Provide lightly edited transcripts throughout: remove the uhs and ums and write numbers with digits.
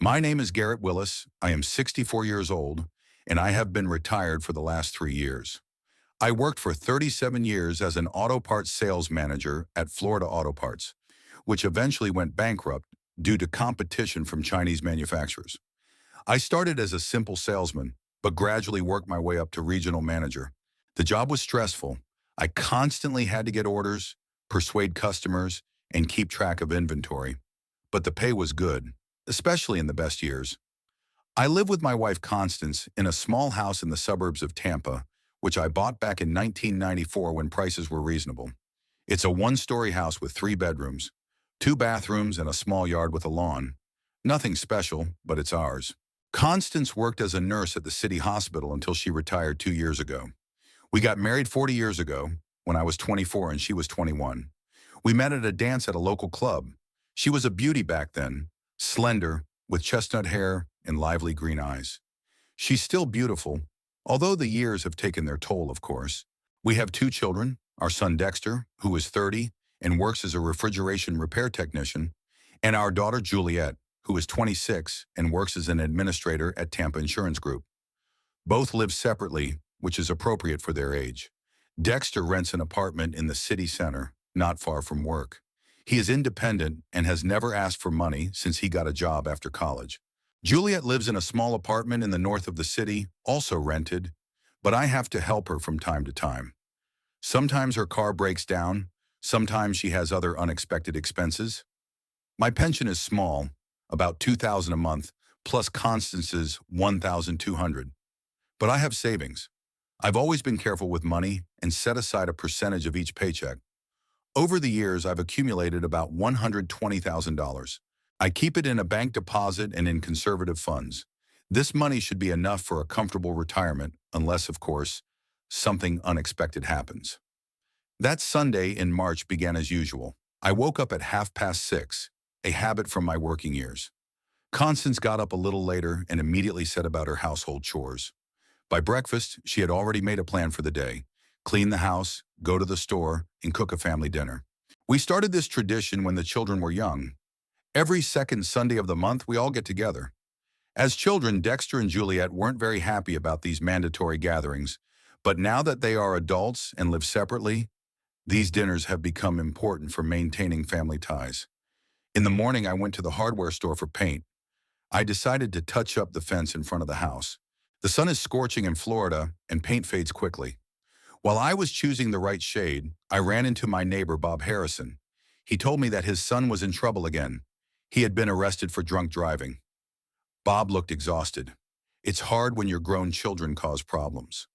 My name is Garrett Willis. I am 64 years old, and I have been retired for the last 3 years. I worked for 37 years as an auto parts sales manager at Florida Auto Parts, which eventually went bankrupt due to competition from Chinese manufacturers. I started as a simple salesman, but gradually worked my way up to regional manager. The job was stressful. I constantly had to get orders, persuade customers, and keep track of inventory. But the pay was good, especially in the best years. I live with my wife Constance in a small house in the suburbs of Tampa, which I bought back in 1994 when prices were reasonable. It's a one-story house with 3 bedrooms, 2 bathrooms, and a small yard with a lawn. Nothing special, but it's ours. Constance worked as a nurse at the city hospital until she retired 2 years ago. We got married 40 years ago when I was 24 and she was 21. We met at a dance at a local club. She was a beauty back then, slender, with chestnut hair and lively green eyes. She's still beautiful, although the years have taken their toll, of course. We have 2 children, our son Dexter, who is 30 and works as a refrigeration repair technician, and our daughter Juliet, who is 26 and works as an administrator at Tampa Insurance Group. Both live separately, which is appropriate for their age. Dexter rents an apartment in the city center, not far from work. He is independent and has never asked for money since he got a job after college. Juliet lives in a small apartment in the north of the city, also rented, but I have to help her from time to time. Sometimes her car breaks down, sometimes she has other unexpected expenses. My pension is small, about $2,000 a month, plus Constance's $1,200. But I have savings. I've always been careful with money and set aside a percentage of each paycheck. Over the years, I've accumulated about $120,000. I keep it in a bank deposit and in conservative funds. This money should be enough for a comfortable retirement, unless, of course, something unexpected happens. That Sunday in March began as usual. I woke up at 6:30, a habit from my working years. Constance got up a little later and immediately set about her household chores. By breakfast, she had already made a plan for the day: clean the house, go to the store, and cook a family dinner. We started this tradition when the children were young. Every second Sunday of the month, we all get together. As children, Dexter and Juliet weren't very happy about these mandatory gatherings, but now that they are adults and live separately, these dinners have become important for maintaining family ties. In the morning, I went to the hardware store for paint. I decided to touch up the fence in front of the house. The sun is scorching in Florida, and paint fades quickly. While I was choosing the right shade, I ran into my neighbor, Bob Harrison. He told me that his son was in trouble again. He had been arrested for drunk driving. Bob looked exhausted. It's hard when your grown children cause problems.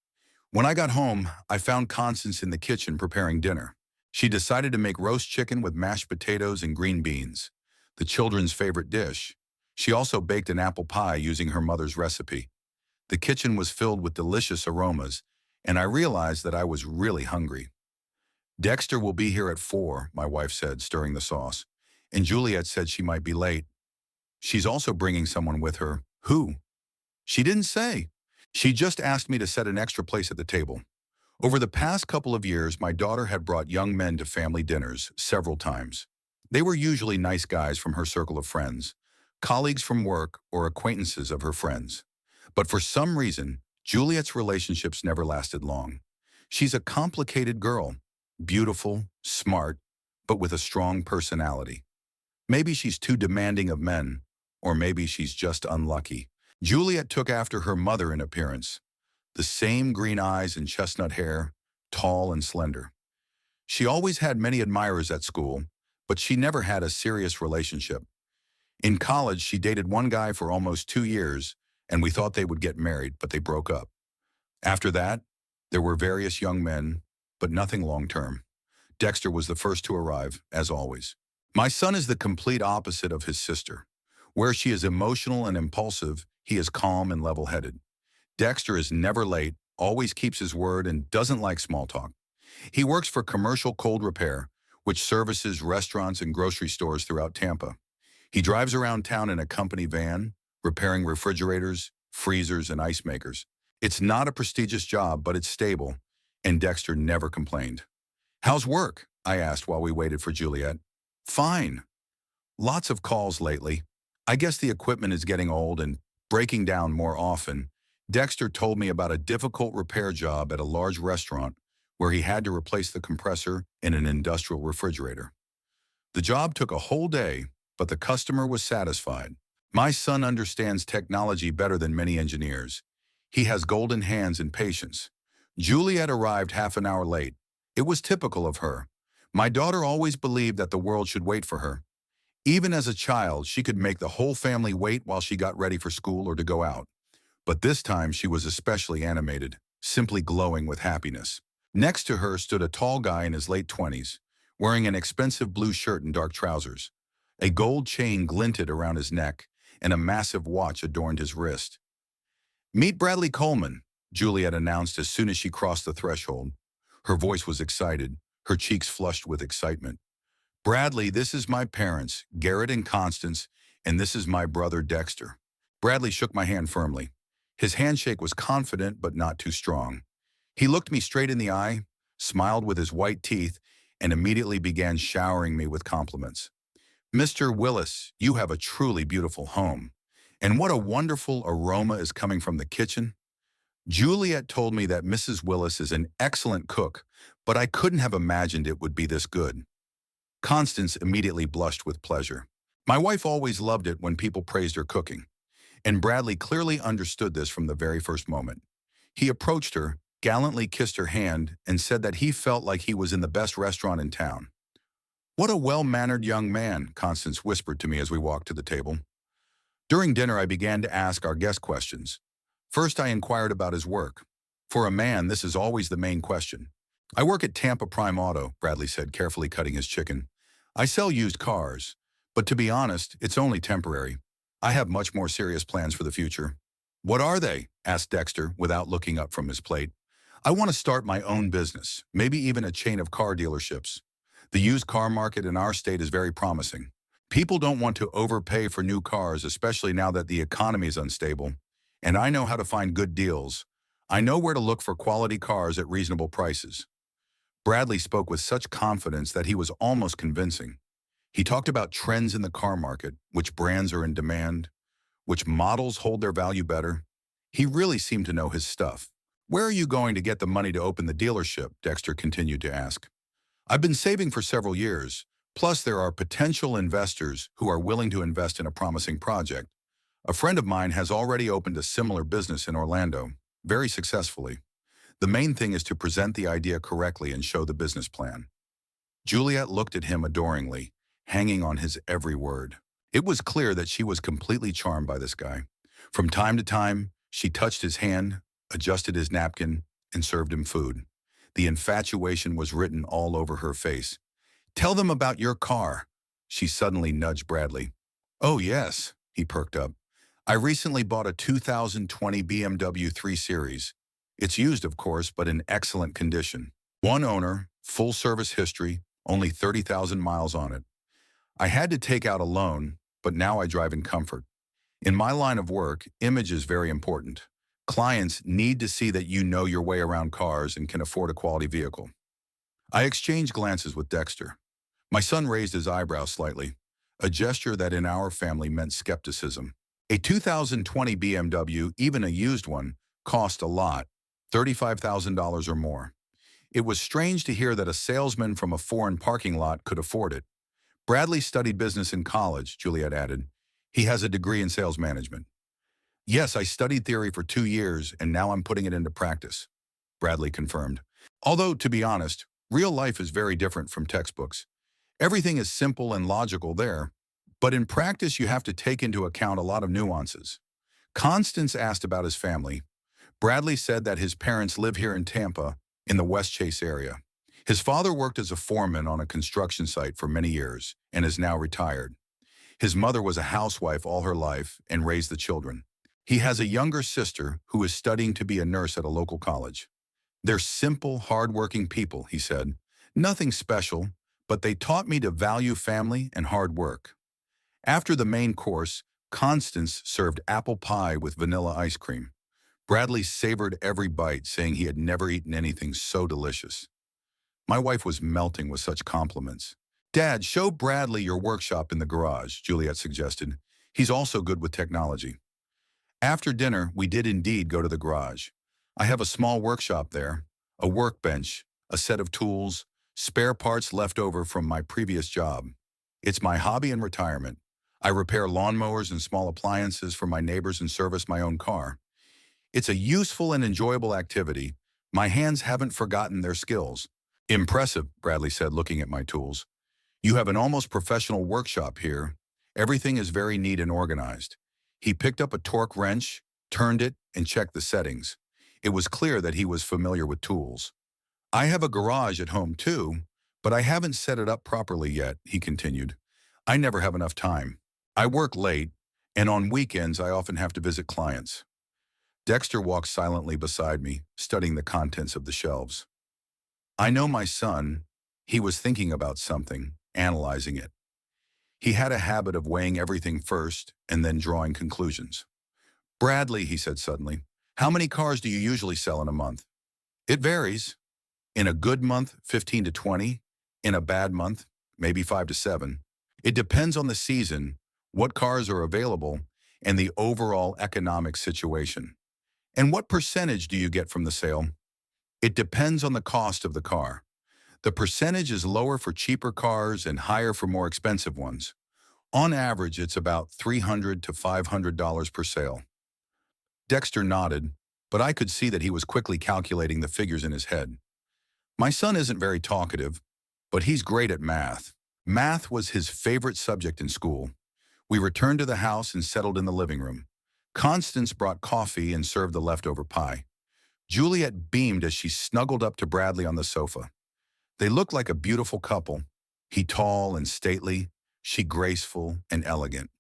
When I got home, I found Constance in the kitchen preparing dinner. She decided to make roast chicken with mashed potatoes and green beans, the children's favorite dish. She also baked an apple pie using her mother's recipe. The kitchen was filled with delicious aromas, and I realized that I was really hungry. Dexter will be here at 4, my wife said, stirring the sauce, and Juliet said she might be late. She's also bringing someone with her. Who? She didn't say. She just asked me to set an extra place at the table. Over the past couple of years, my daughter had brought young men to family dinners several times. They were usually nice guys from her circle of friends, colleagues from work, or acquaintances of her friends. But for some reason, Juliet's relationships never lasted long. She's a complicated girl, beautiful, smart, but with a strong personality. Maybe she's too demanding of men, or maybe she's just unlucky. Juliet took after her mother in appearance. The same green eyes and chestnut hair, tall and slender. She always had many admirers at school, but she never had a serious relationship. In college, she dated one guy for almost 2 years, and we thought they would get married, but they broke up. After that, there were various young men, but nothing long-term. Dexter was the first to arrive, as always. My son is the complete opposite of his sister. Where she is emotional and impulsive, he is calm and level-headed. Dexter is never late, always keeps his word, and doesn't like small talk. He works for Commercial Cold Repair, which services restaurants and grocery stores throughout Tampa. He drives around town in a company van, repairing refrigerators, freezers, and ice makers. It's not a prestigious job, but it's stable, and Dexter never complained. "How's work?" I asked while we waited for Juliet. "Fine. Lots of calls lately. I guess the equipment is getting old and breaking down more often. Dexter told me about a difficult repair job at a large restaurant where he had to replace the compressor in an industrial refrigerator. The job took a whole day, but the customer was satisfied. My son understands technology better than many engineers. He has golden hands and patience. Juliet arrived half an hour late. It was typical of her. My daughter always believed that the world should wait for her. Even as a child, she could make the whole family wait while she got ready for school or to go out. But this time she was especially animated, simply glowing with happiness. Next to her stood a tall guy in his late 20s, wearing an expensive blue shirt and dark trousers. A gold chain glinted around his neck, and a massive watch adorned his wrist. "Meet Bradley Coleman," Juliet announced as soon as she crossed the threshold. Her voice was excited, her cheeks flushed with excitement. "Bradley, this is my parents, Garrett and Constance, and this is my brother Dexter." Bradley shook my hand firmly. His handshake was confident but not too strong. He looked me straight in the eye, smiled with his white teeth, and immediately began showering me with compliments. "Mr. Willis, you have a truly beautiful home. And what a wonderful aroma is coming from the kitchen." Juliet told me that Mrs. Willis is an excellent cook, but I couldn't have imagined it would be this good. Constance immediately blushed with pleasure. My wife always loved it when people praised her cooking, and Bradley clearly understood this from the very first moment. He approached her, gallantly kissed her hand, and said that he felt like he was in the best restaurant in town. "What a well-mannered young man," Constance whispered to me as we walked to the table. During dinner, I began to ask our guest questions. First, I inquired about his work. For a man, this is always the main question. "I work at Tampa Prime Auto," Bradley said, carefully cutting his chicken. "I sell used cars, but to be honest, it's only temporary. I have much more serious plans for the future." "What are they?" asked Dexter, without looking up from his plate. "I want to start my own business, maybe even a chain of car dealerships. The used car market in our state is very promising. People don't want to overpay for new cars, especially now that the economy is unstable. And I know how to find good deals. I know where to look for quality cars at reasonable prices." Bradley spoke with such confidence that he was almost convincing. He talked about trends in the car market, which brands are in demand, which models hold their value better. He really seemed to know his stuff. "Where are you going to get the money to open the dealership?" Dexter continued to ask. "I've been saving for several years. Plus, there are potential investors who are willing to invest in a promising project. A friend of mine has already opened a similar business in Orlando, very successfully. The main thing is to present the idea correctly and show the business plan." Juliet looked at him adoringly, hanging on his every word. It was clear that she was completely charmed by this guy. From time to time, she touched his hand, adjusted his napkin, and served him food. The infatuation was written all over her face. "Tell them about your car." She suddenly nudged Bradley. "Oh yes," he perked up. "I recently bought a 2020 BMW 3 Series. It's used, of course, but in excellent condition. One owner, full service history, only 30,000 miles on it. I had to take out a loan, but now I drive in comfort. In my line of work, image is very important. Clients need to see that you know your way around cars and can afford a quality vehicle." I exchanged glances with Dexter. My son raised his eyebrows slightly, a gesture that in our family meant skepticism. A 2020 BMW, even a used one, cost a lot, $35,000 or more. It was strange to hear that a salesman from a foreign parking lot could afford it. "Bradley studied business in college," Juliet added. "He has a degree in sales management." "Yes, I studied theory for 2 years, and now I'm putting it into practice," Bradley confirmed. "Although, to be honest, real life is very different from textbooks. Everything is simple and logical there, but in practice you have to take into account a lot of nuances." Constance asked about his family. Bradley said that his parents live here in Tampa, in the West Chase area. His father worked as a foreman on a construction site for many years and is now retired. His mother was a housewife all her life and raised the children. He has a younger sister who is studying to be a nurse at a local college. "They're simple, hard-working people," he said. "Nothing special, but they taught me to value family and hard work." After the main course, Constance served apple pie with vanilla ice cream. Bradley savored every bite, saying he had never eaten anything so delicious. My wife was melting with such compliments. "Dad, show Bradley your workshop in the garage," Juliet suggested. He's also good with technology. After dinner, we did indeed go to the garage. I have a small workshop there, a workbench, a set of tools, spare parts left over from my previous job. It's my hobby and retirement. I repair lawnmowers and small appliances for my neighbors and service my own car. It's a useful and enjoyable activity. My hands haven't forgotten their skills. Impressive, Bradley said, looking at my tools. You have an almost professional workshop here. Everything is very neat and organized. He picked up a torque wrench, turned it, and checked the settings. It was clear that he was familiar with tools. I have a garage at home too, but I haven't set it up properly yet, he continued. I never have enough time. I work late, and on weekends I often have to visit clients. Dexter walked silently beside me, studying the contents of the shelves. I know my son. He was thinking about something, analyzing it. He had a habit of weighing everything first and then drawing conclusions. Bradley, he said suddenly, how many cars do you usually sell in a month? It varies. In a good month, 15 to 20. In a bad month, maybe 5 to 7. It depends on the season, what cars are available, and the overall economic situation. And what percentage do you get from the sale? It depends on the cost of the car. The percentage is lower for cheaper cars and higher for more expensive ones. On average, it's about $300 to $500 per sale. Dexter nodded, but I could see that he was quickly calculating the figures in his head. My son isn't very talkative, but he's great at math. Math was his favorite subject in school. We returned to the house and settled in the living room. Constance brought coffee and served the leftover pie. Juliet beamed as she snuggled up to Bradley on the sofa. They looked like a beautiful couple, he tall and stately, she graceful and elegant.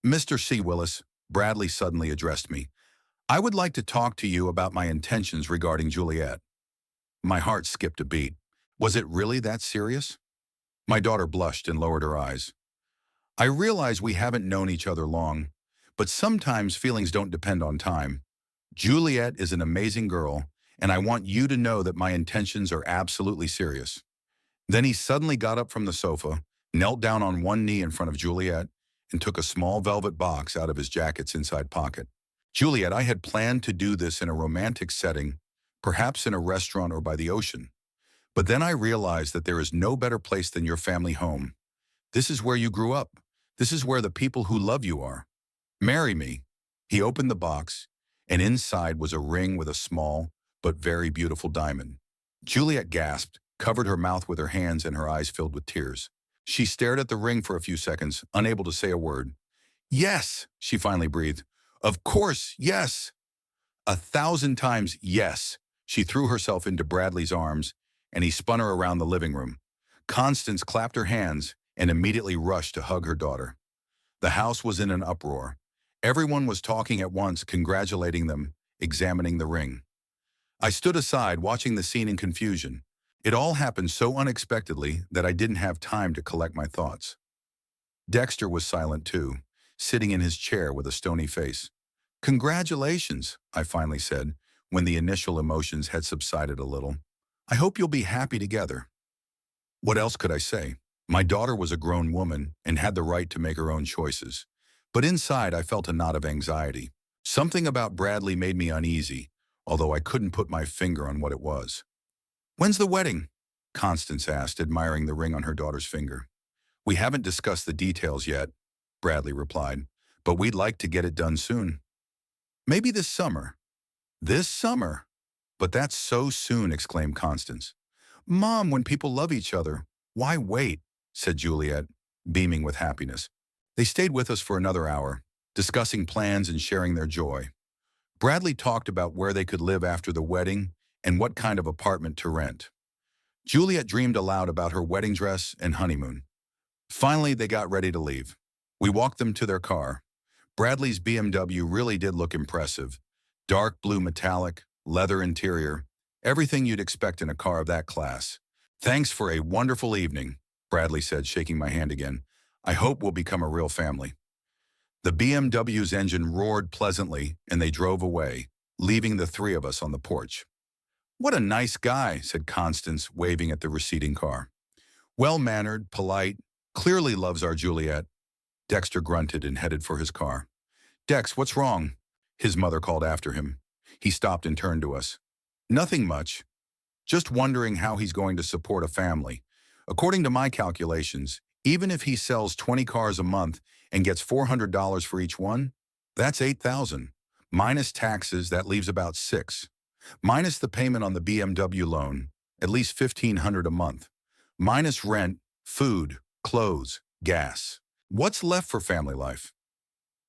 Mr. C. Willis, Bradley suddenly addressed me. I would like to talk to you about my intentions regarding Juliet. My heart skipped a beat. Was it really that serious? My daughter blushed and lowered her eyes. I realize we haven't known each other long, but sometimes feelings don't depend on time. Juliet is an amazing girl, and I want you to know that my intentions are absolutely serious. Then he suddenly got up from the sofa, knelt down on one knee in front of Juliet, and took a small velvet box out of his jacket's inside pocket. Juliet, I had planned to do this in a romantic setting, perhaps in a restaurant or by the ocean. But then I realized that there is no better place than your family home. This is where you grew up. This is where the people who love you are. Marry me. He opened the box, and inside was a ring with a small but very beautiful diamond. Juliet gasped, covered her mouth with her hands, and her eyes filled with tears. She stared at the ring for a few seconds, unable to say a word. Yes, she finally breathed. Of course, yes. 1,000 times yes. She threw herself into Bradley's arms, and he spun her around the living room. Constance clapped her hands and immediately rushed to hug her daughter. The house was in an uproar. Everyone was talking at once, congratulating them, examining the ring. I stood aside, watching the scene in confusion. It all happened so unexpectedly that I didn't have time to collect my thoughts. Dexter was silent too, sitting in his chair with a stony face. Congratulations, I finally said, when the initial emotions had subsided a little. I hope you'll be happy together. What else could I say? My daughter was a grown woman and had the right to make her own choices. But inside I felt a knot of anxiety. Something about Bradley made me uneasy, although I couldn't put my finger on what it was. When's the wedding? Constance asked, admiring the ring on her daughter's finger. We haven't discussed the details yet, Bradley replied, but we'd like to get it done soon. Maybe this summer. This summer? But that's so soon, exclaimed Constance. Mom, when people love each other, why wait? Said Juliet, beaming with happiness. They stayed with us for another hour, discussing plans and sharing their joy. Bradley talked about where they could live after the wedding and what kind of apartment to rent. Juliet dreamed aloud about her wedding dress and honeymoon. Finally, they got ready to leave. We walked them to their car. Bradley's BMW really did look impressive. Dark blue metallic, leather interior, everything you'd expect in a car of that class. Thanks for a wonderful evening, Bradley said, shaking my hand again. I hope we'll become a real family. The BMW's engine roared pleasantly, and they drove away, leaving the three of us on the porch. What a nice guy, said Constance, waving at the receding car. Well-mannered, polite, clearly loves our Juliet. Dexter grunted and headed for his car. "Dex, what's wrong?" His mother called after him. He stopped and turned to us. "Nothing much. Just wondering how he's going to support a family. According to my calculations, even if he sells 20 cars a month and gets $400 for each one, that's $8,000. Minus taxes, that leaves about $6,000. Minus the payment on the BMW loan, at least $1,500 a month. Minus rent, food, clothes, gas. What's left for family life?"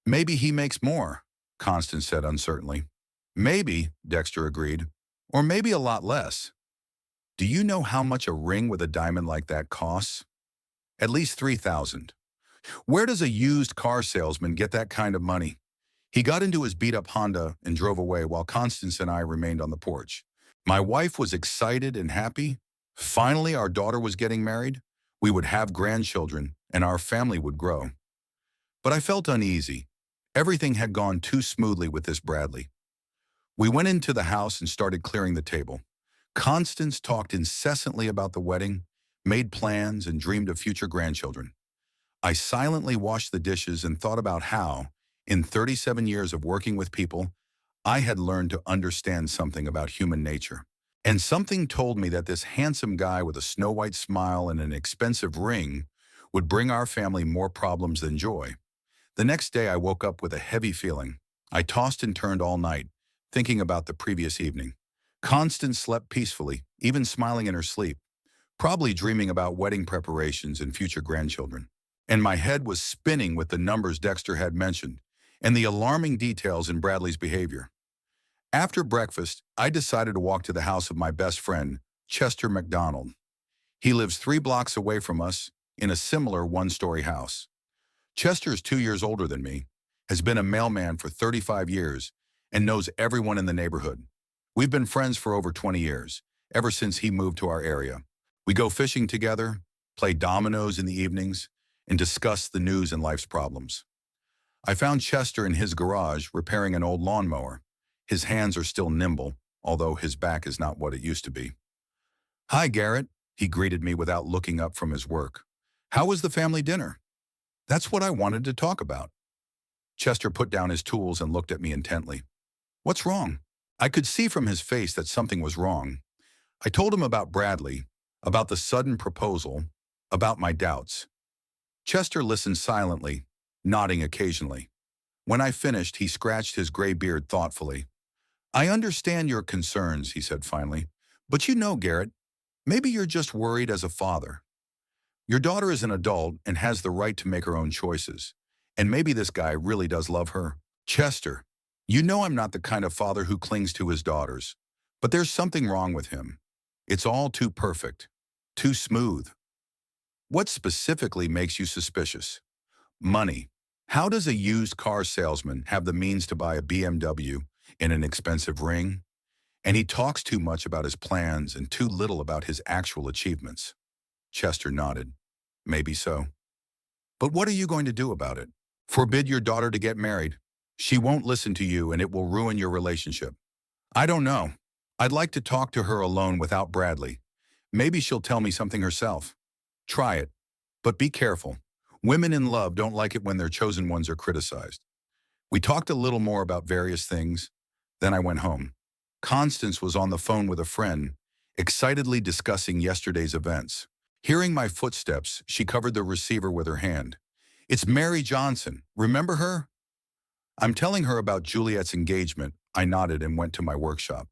"Maybe he makes more," Constance said uncertainly. "Maybe," Dexter agreed. "Or maybe a lot less. Do you know how much a ring with a diamond like that costs? At least $3,000. Where does a used car salesman get that kind of money?" He got into his beat-up Honda and drove away while Constance and I remained on the porch. My wife was excited and happy. Finally, our daughter was getting married. We would have grandchildren, and our family would grow. But I felt uneasy. Everything had gone too smoothly with this Bradley. We went into the house and started clearing the table. Constance talked incessantly about the wedding, made plans, and dreamed of future grandchildren. I silently washed the dishes and thought about how, in 37 years of working with people, I had learned to understand something about human nature. And something told me that this handsome guy with a snow-white smile and an expensive ring would bring our family more problems than joy. The next day I woke up with a heavy feeling. I tossed and turned all night, thinking about the previous evening. Constance slept peacefully, even smiling in her sleep, probably dreaming about wedding preparations and future grandchildren. And my head was spinning with the numbers Dexter had mentioned and the alarming details in Bradley's behavior. After breakfast, I decided to walk to the house of my best friend, Chester McDonald. He lives 3 blocks away from us in a similar one-story house. Chester is 2 years older than me, has been a mailman for 35 years, and knows everyone in the neighborhood. We've been friends for over 20 years, ever since he moved to our area. We go fishing together, play dominoes in the evenings, and discuss the news and life's problems. I found Chester in his garage repairing an old lawnmower. His hands are still nimble, although his back is not what it used to be. "Hi, Garrett," he greeted me without looking up from his work. "How was the family dinner?" "That's what I wanted to talk about." Chester put down his tools and looked at me intently. "What's wrong?" I could see from his face that something was wrong. I told him about Bradley, about the sudden proposal, about my doubts. Chester listened silently, nodding occasionally. When I finished, he scratched his gray beard thoughtfully. "I understand your concerns," he said finally. "But you know, Garrett, maybe you're just worried as a father. Your daughter is an adult and has the right to make her own choices. And maybe this guy really does love her." "Chester, you know I'm not the kind of father who clings to his daughters. But there's something wrong with him. It's all too perfect, too smooth." "What specifically makes you suspicious?" "Money. How does a used car salesman have the means to buy a BMW and an expensive ring? And he talks too much about his plans and too little about his actual achievements." Chester nodded. "Maybe so. But what are you going to do about it? Forbid your daughter to get married. She won't listen to you and it will ruin your relationship." "I don't know. I'd like to talk to her alone without Bradley. Maybe she'll tell me something herself." "Try it. But be careful. Women in love don't like it when their chosen ones are criticized." We talked a little more about various things. Then I went home. Constance was on the phone with a friend, excitedly discussing yesterday's events. Hearing my footsteps, she covered the receiver with her hand. "It's Mary Johnson. Remember her?" "I'm telling her about Juliet's engagement." I nodded and went to my workshop.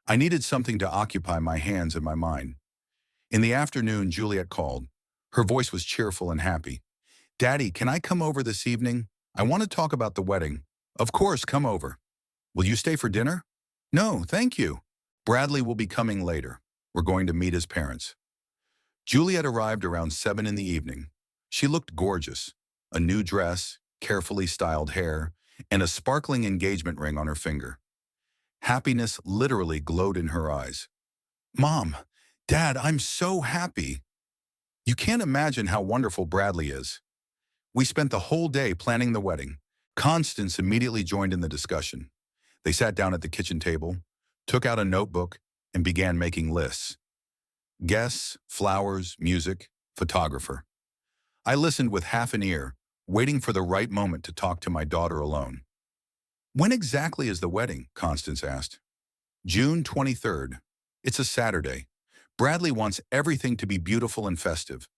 I needed something to occupy my hands and my mind. In the afternoon, Juliet called. Her voice was cheerful and happy. "Daddy, can I come over this evening? I want to talk about the wedding." "Of course, come over." "Will you stay for dinner?" "No, thank you. Bradley will be coming later. We're going to meet his parents." Juliet arrived around 7 in the evening. She looked gorgeous. A new dress, carefully styled hair, and a sparkling engagement ring on her finger. Happiness literally glowed in her eyes. "Mom, Dad, I'm so happy. You can't imagine how wonderful Bradley is." We spent the whole day planning the wedding. Constance immediately joined in the discussion. They sat down at the kitchen table, took out a notebook, and began making lists. Guests, flowers, music, photographer. I listened with half an ear, waiting for the right moment to talk to my daughter alone. When exactly is the wedding? Constance asked. June 23rd. It's a Saturday. Bradley wants everything to be beautiful and festive.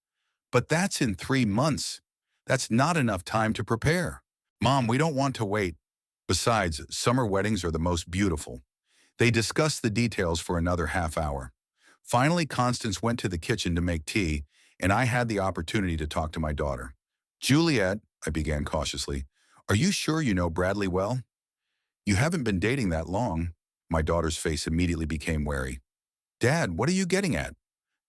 But that's in 3 months. That's not enough time to prepare. Mom, we don't want to wait. Besides, summer weddings are the most beautiful. They discussed the details for another half hour. Finally, Constance went to the kitchen to make tea, and I had the opportunity to talk to my daughter. Juliet, I began cautiously, are you sure you know Bradley well? You haven't been dating that long. My daughter's face immediately became wary. Dad, what are you getting at?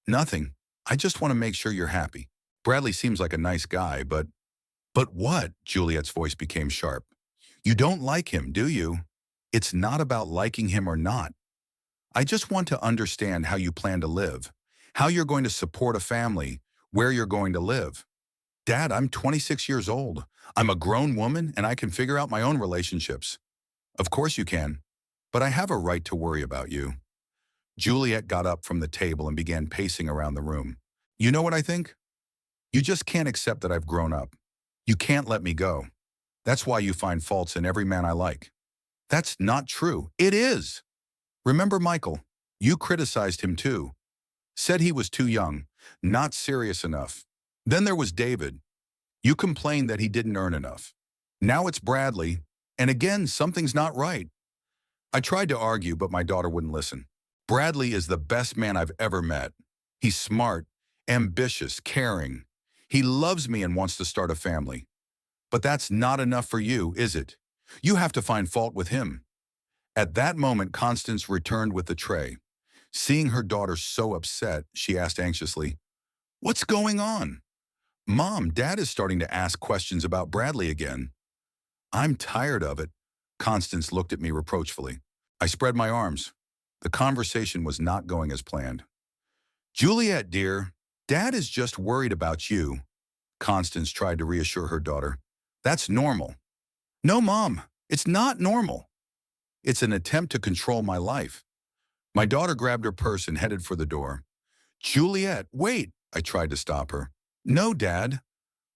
Nothing. I just want to make sure you're happy. Bradley seems like a nice guy, but... But what? Juliet's voice became sharp. You don't like him, do you? It's not about liking him or not. I just want to understand how you plan to live, how you're going to support a family, where you're going to live. Dad, I'm 26 years old. I'm a grown woman and I can figure out my own relationships. Of course you can, but I have a right to worry about you. Juliet got up from the table and began pacing around the room. You know what I think? You just can't accept that I've grown up. You can't let me go. That's why you find faults in every man I like. That's not true. It is. Remember Michael? You criticized him too. Said he was too young, not serious enough. Then there was David. You complained that he didn't earn enough. Now it's Bradley, and again, something's not right. I tried to argue, but my daughter wouldn't listen. Bradley is the best man I've ever met. He's smart, ambitious, caring. He loves me and wants to start a family. But that's not enough for you, is it? You have to find fault with him. At that moment, Constance returned with the tray. Seeing her daughter so upset, she asked anxiously, What's going on? Mom, Dad is starting to ask questions about Bradley again. I'm tired of it. Constance looked at me reproachfully. I spread my arms. The conversation was not going as planned. Juliet, dear, Dad is just worried about you. Constance tried to reassure her daughter. That's normal. No, Mom, it's not normal. It's an attempt to control my life. My daughter grabbed her purse and headed for the door. Juliet, wait, I tried to stop her. No, Dad.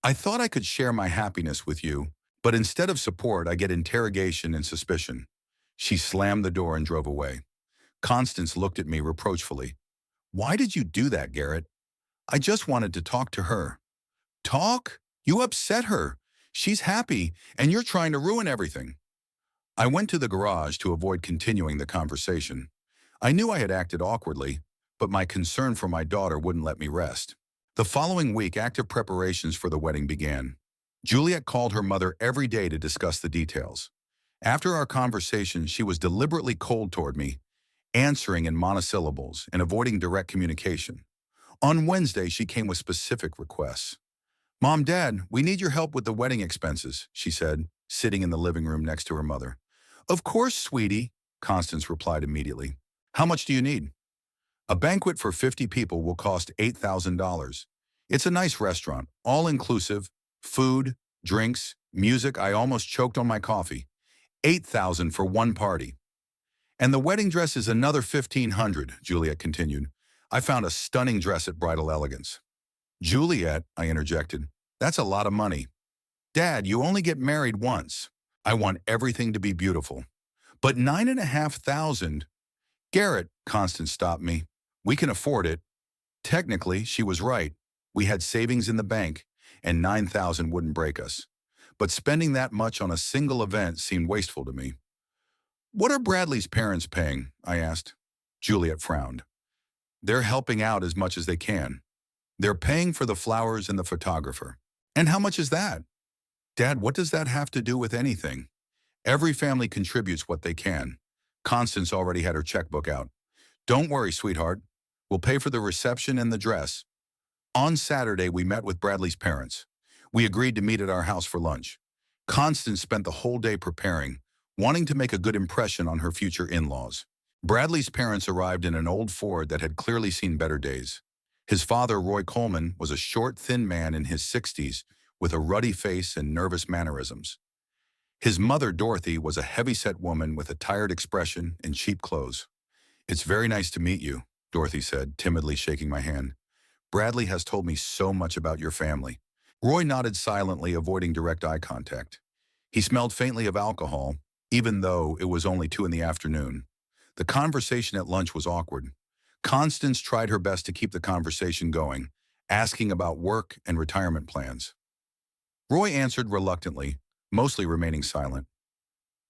I thought I could share my happiness with you, but instead of support, I get interrogation and suspicion. She slammed the door and drove away. Constance looked at me reproachfully. Why did you do that, Garrett? I just wanted to talk to her. Talk? You upset her. She's happy, and you're trying to ruin everything. I went to the garage to avoid continuing the conversation. I knew I had acted awkwardly, but my concern for my daughter wouldn't let me rest. The following week, active preparations for the wedding began. Juliet called her mother every day to discuss the details. After our conversation, she was deliberately cold toward me, answering in monosyllables and avoiding direct communication. On Wednesday, she came with specific requests. Mom, Dad, we need your help with the wedding expenses, she said, sitting in the living room next to her mother. Of course, sweetie, Constance replied immediately. How much do you need? A banquet for 50 people will cost $8,000. It's a nice restaurant, all-inclusive, food, drinks, music. I almost choked on my coffee. $8,000 for one party. And the wedding dress is another $1,500, Juliet continued. I found a stunning dress at Bridal Elegance. Juliet, I interjected, that's a lot of money. Dad, you only get married once. I want everything to be beautiful. But $9,500? Garrett, Constance stopped me. We can afford it. Technically, she was right. We had savings in the bank, and $9,000 wouldn't break us. But spending that much on a single event seemed wasteful to me. What are Bradley's parents paying? I asked. Juliet frowned. They're helping out as much as they can. They're paying for the flowers and the photographer. And how much is that? Dad, what does that have to do with anything? Every family contributes what they can. Constance already had her checkbook out. Don't worry, sweetheart. We'll pay for the reception and the dress. On Saturday, we met with Bradley's parents. We agreed to meet at our house for lunch. Constance spent the whole day preparing, wanting to make a good impression on her future in-laws. Bradley's parents arrived in an old Ford that had clearly seen better days. His father, Roy Coleman, was a short, thin man in his 60s with a ruddy face and nervous mannerisms. His mother, Dorothy, was a heavy-set woman with a tired expression and cheap clothes. It's very nice to meet you, Dorothy said, timidly shaking my hand. Bradley has told me so much about your family. Roy nodded silently, avoiding direct eye contact. He smelled faintly of alcohol, even though it was only 2 in the afternoon. The conversation at lunch was awkward. Constance tried her best to keep the conversation going, asking about work and retirement plans. Roy answered reluctantly, mostly remaining silent.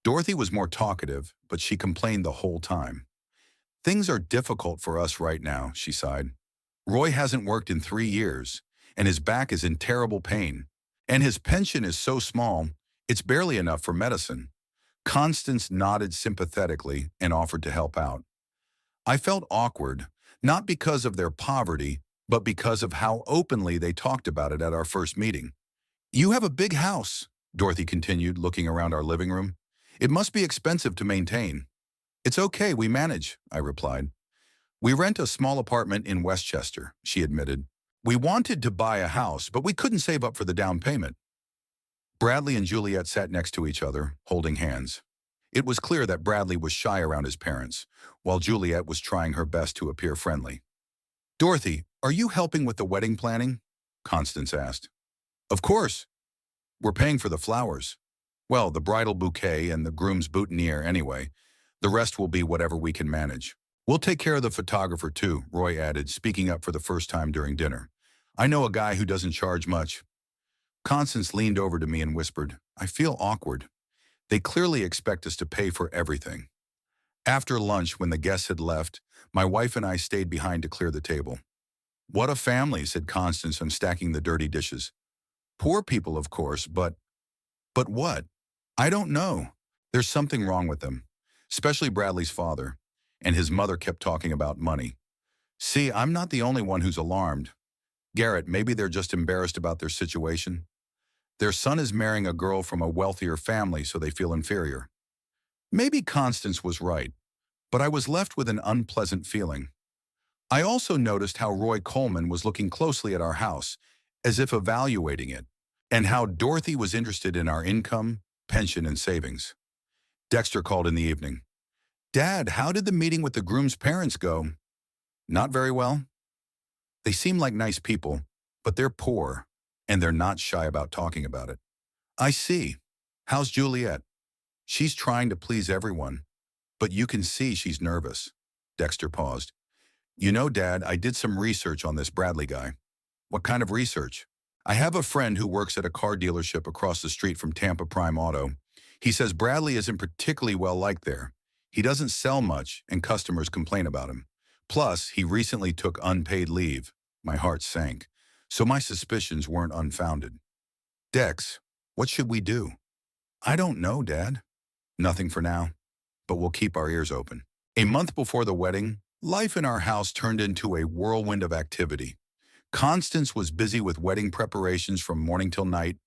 Dorothy was more talkative, but she complained the whole time. Things are difficult for us right now, she sighed. Roy hasn't worked in 3 years, and his back is in terrible pain. And his pension is so small, it's barely enough for medicine. Constance nodded sympathetically and offered to help out. I felt awkward, not because of their poverty, but because of how openly they talked about it at our first meeting. You have a big house, Dorothy continued, looking around our living room. It must be expensive to maintain. It's okay, we manage, I replied. We rent a small apartment in Westchester, she admitted. We wanted to buy a house, but we couldn't save up for the down payment. Bradley and Juliet sat next to each other, holding hands. It was clear that Bradley was shy around his parents, while Juliet was trying her best to appear friendly. Dorothy, are you helping with the wedding planning? Constance asked. Of course. We're paying for the flowers. Well, the bridal bouquet and the groom's boutonniere anyway. The rest will be whatever we can manage. We'll take care of the photographer too, Roy added, speaking up for the first time during dinner. I know a guy who doesn't charge much. Constance leaned over to me and whispered, I feel awkward. They clearly expect us to pay for everything. After lunch, when the guests had left, my wife and I stayed behind to clear the table. What a family, said Constance, unstacking the dirty dishes. Poor people, of course, but what? I don't know. There's something wrong with them, especially Bradley's father, and his mother kept talking about money. See, I'm not the only one who's alarmed. Garrett, maybe they're just embarrassed about their situation. Their son is marrying a girl from a wealthier family, so they feel inferior. Maybe Constance was right, but I was left with an unpleasant feeling. I also noticed how Roy Coleman was looking closely at our house, as if evaluating it, and how Dorothy was interested in our income, pension, and savings. Dexter called in the evening. Dad, how did the meeting with the groom's parents go? Not very well. They seem like nice people, but they're poor, and they're not shy about talking about it. I see. How's Juliet? She's trying to please everyone, but you can see she's nervous. Dexter paused. You know, Dad, I did some research on this Bradley guy. What kind of research? I have a friend who works at a car dealership across the street from Tampa Prime Auto. He says Bradley isn't particularly well liked there. He doesn't sell much, and customers complain about him. Plus, he recently took unpaid leave. My heart sank. So my suspicions weren't unfounded. Dex, what should we do? I don't know, Dad. Nothing for now, but we'll keep our ears open. A month before the wedding, life in our house turned into a whirlwind of activity. Constance was busy with wedding preparations from morning till night,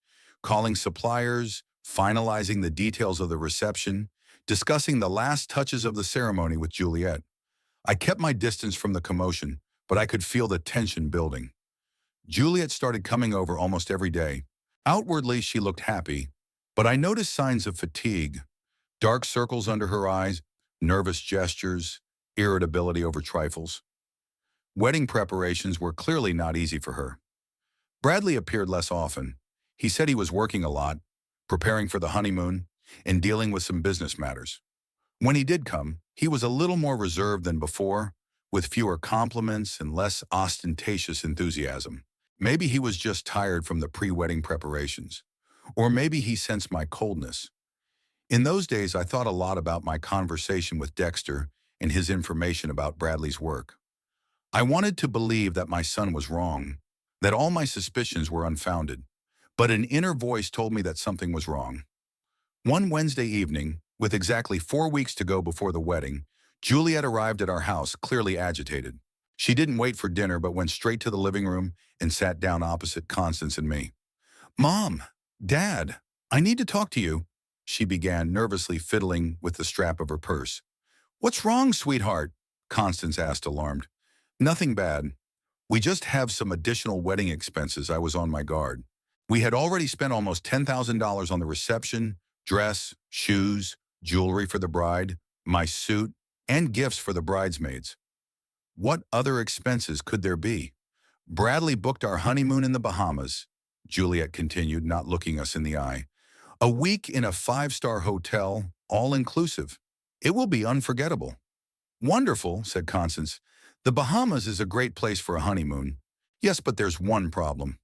calling suppliers, finalizing the details of the reception, discussing the last touches of the ceremony with Juliet. I kept my distance from the commotion, but I could feel the tension building. Juliet started coming over almost every day. Outwardly, she looked happy, but I noticed signs of fatigue, dark circles under her eyes, nervous gestures, irritability over trifles. Wedding preparations were clearly not easy for her. Bradley appeared less often. He said he was working a lot, preparing for the honeymoon, and dealing with some business matters. When he did come, he was a little more reserved than before, with fewer compliments and less ostentatious enthusiasm. Maybe he was just tired from the pre-wedding preparations. Or maybe he sensed my coldness. In those days, I thought a lot about my conversation with Dexter and his information about Bradley's work. I wanted to believe that my son was wrong, that all my suspicions were unfounded, but an inner voice told me that something was wrong. One Wednesday evening, with exactly 4 weeks to go before the wedding, Juliet arrived at our house, clearly agitated. She didn't wait for dinner, but went straight to the living room and sat down opposite Constance and me. Mom, Dad, I need to talk to you, she began, nervously fiddling with the strap of her purse. What's wrong, sweetheart? Constance asked, alarmed. Nothing bad. We just have some additional wedding expenses. I was on my guard. We had already spent almost $10,000 on the reception, dress, shoes, jewelry for the bride, my suit, and gifts for the bridesmaids. What other expenses could there be? Bradley booked our honeymoon in the Bahamas. Juliet continued, not looking us in the eye. A week in a five-star hotel, all-inclusive. It will be unforgettable. Wonderful, said Constance. The Bahamas is a great place for a honeymoon. Yes, but there's one problem.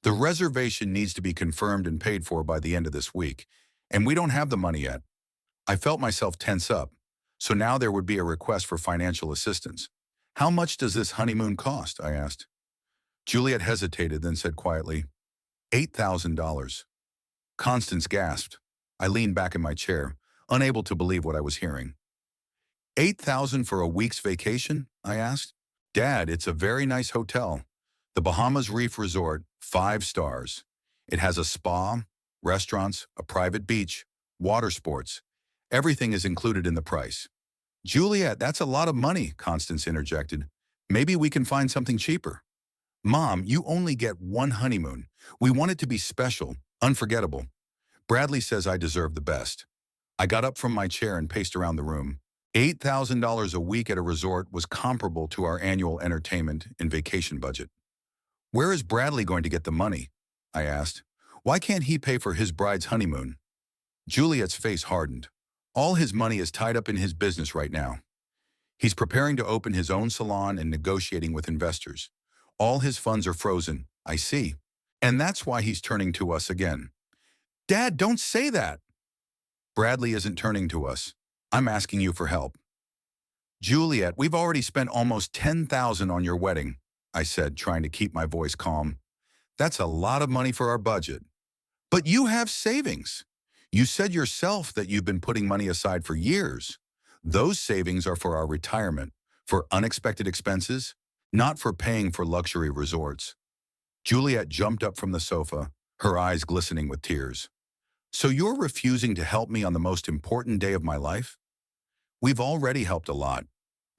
The reservation needs to be confirmed and paid for by the end of this week, and we don't have the money yet. I felt myself tense up, so now there would be a request for financial assistance. How much does this honeymoon cost? I asked. Juliet hesitated, then said quietly, $8,000. Constance gasped. I leaned back in my chair, unable to believe what I was hearing. 8,000 for a week's vacation? I asked. Dad, it's a very nice hotel. The Bahamas Reef Resort, 5 stars. It has a spa, restaurants, a private beach, water sports. Everything is included in the price. Juliet, that's a lot of money, Constance interjected. Maybe we can find something cheaper. Mom, you only get one honeymoon. We want it to be special, unforgettable. Bradley says I deserve the best. I got up from my chair and paced around the room. $8,000 a week at a resort was comparable to our annual entertainment and vacation budget. Where is Bradley going to get the money? I asked. Why can't he pay for his bride's honeymoon? Juliet's face hardened. All his money is tied up in his business right now. He's preparing to open his own salon and negotiating with investors. All his funds are frozen, I see. And that's why he's turning to us again. Dad, don't say that. Bradley isn't turning to us. I'm asking you for help. Juliet, we've already spent almost $10,000 on your wedding, I said, trying to keep my voice calm. That's a lot of money for our budget. But you have savings. You said yourself that you've been putting money aside for years. Those savings are for our retirement, for unexpected expenses, not for paying for luxury resorts. Juliet jumped up from the sofa, her eyes glistening with tears. So you're refusing to help me on the most important day of my life? We've already helped a lot.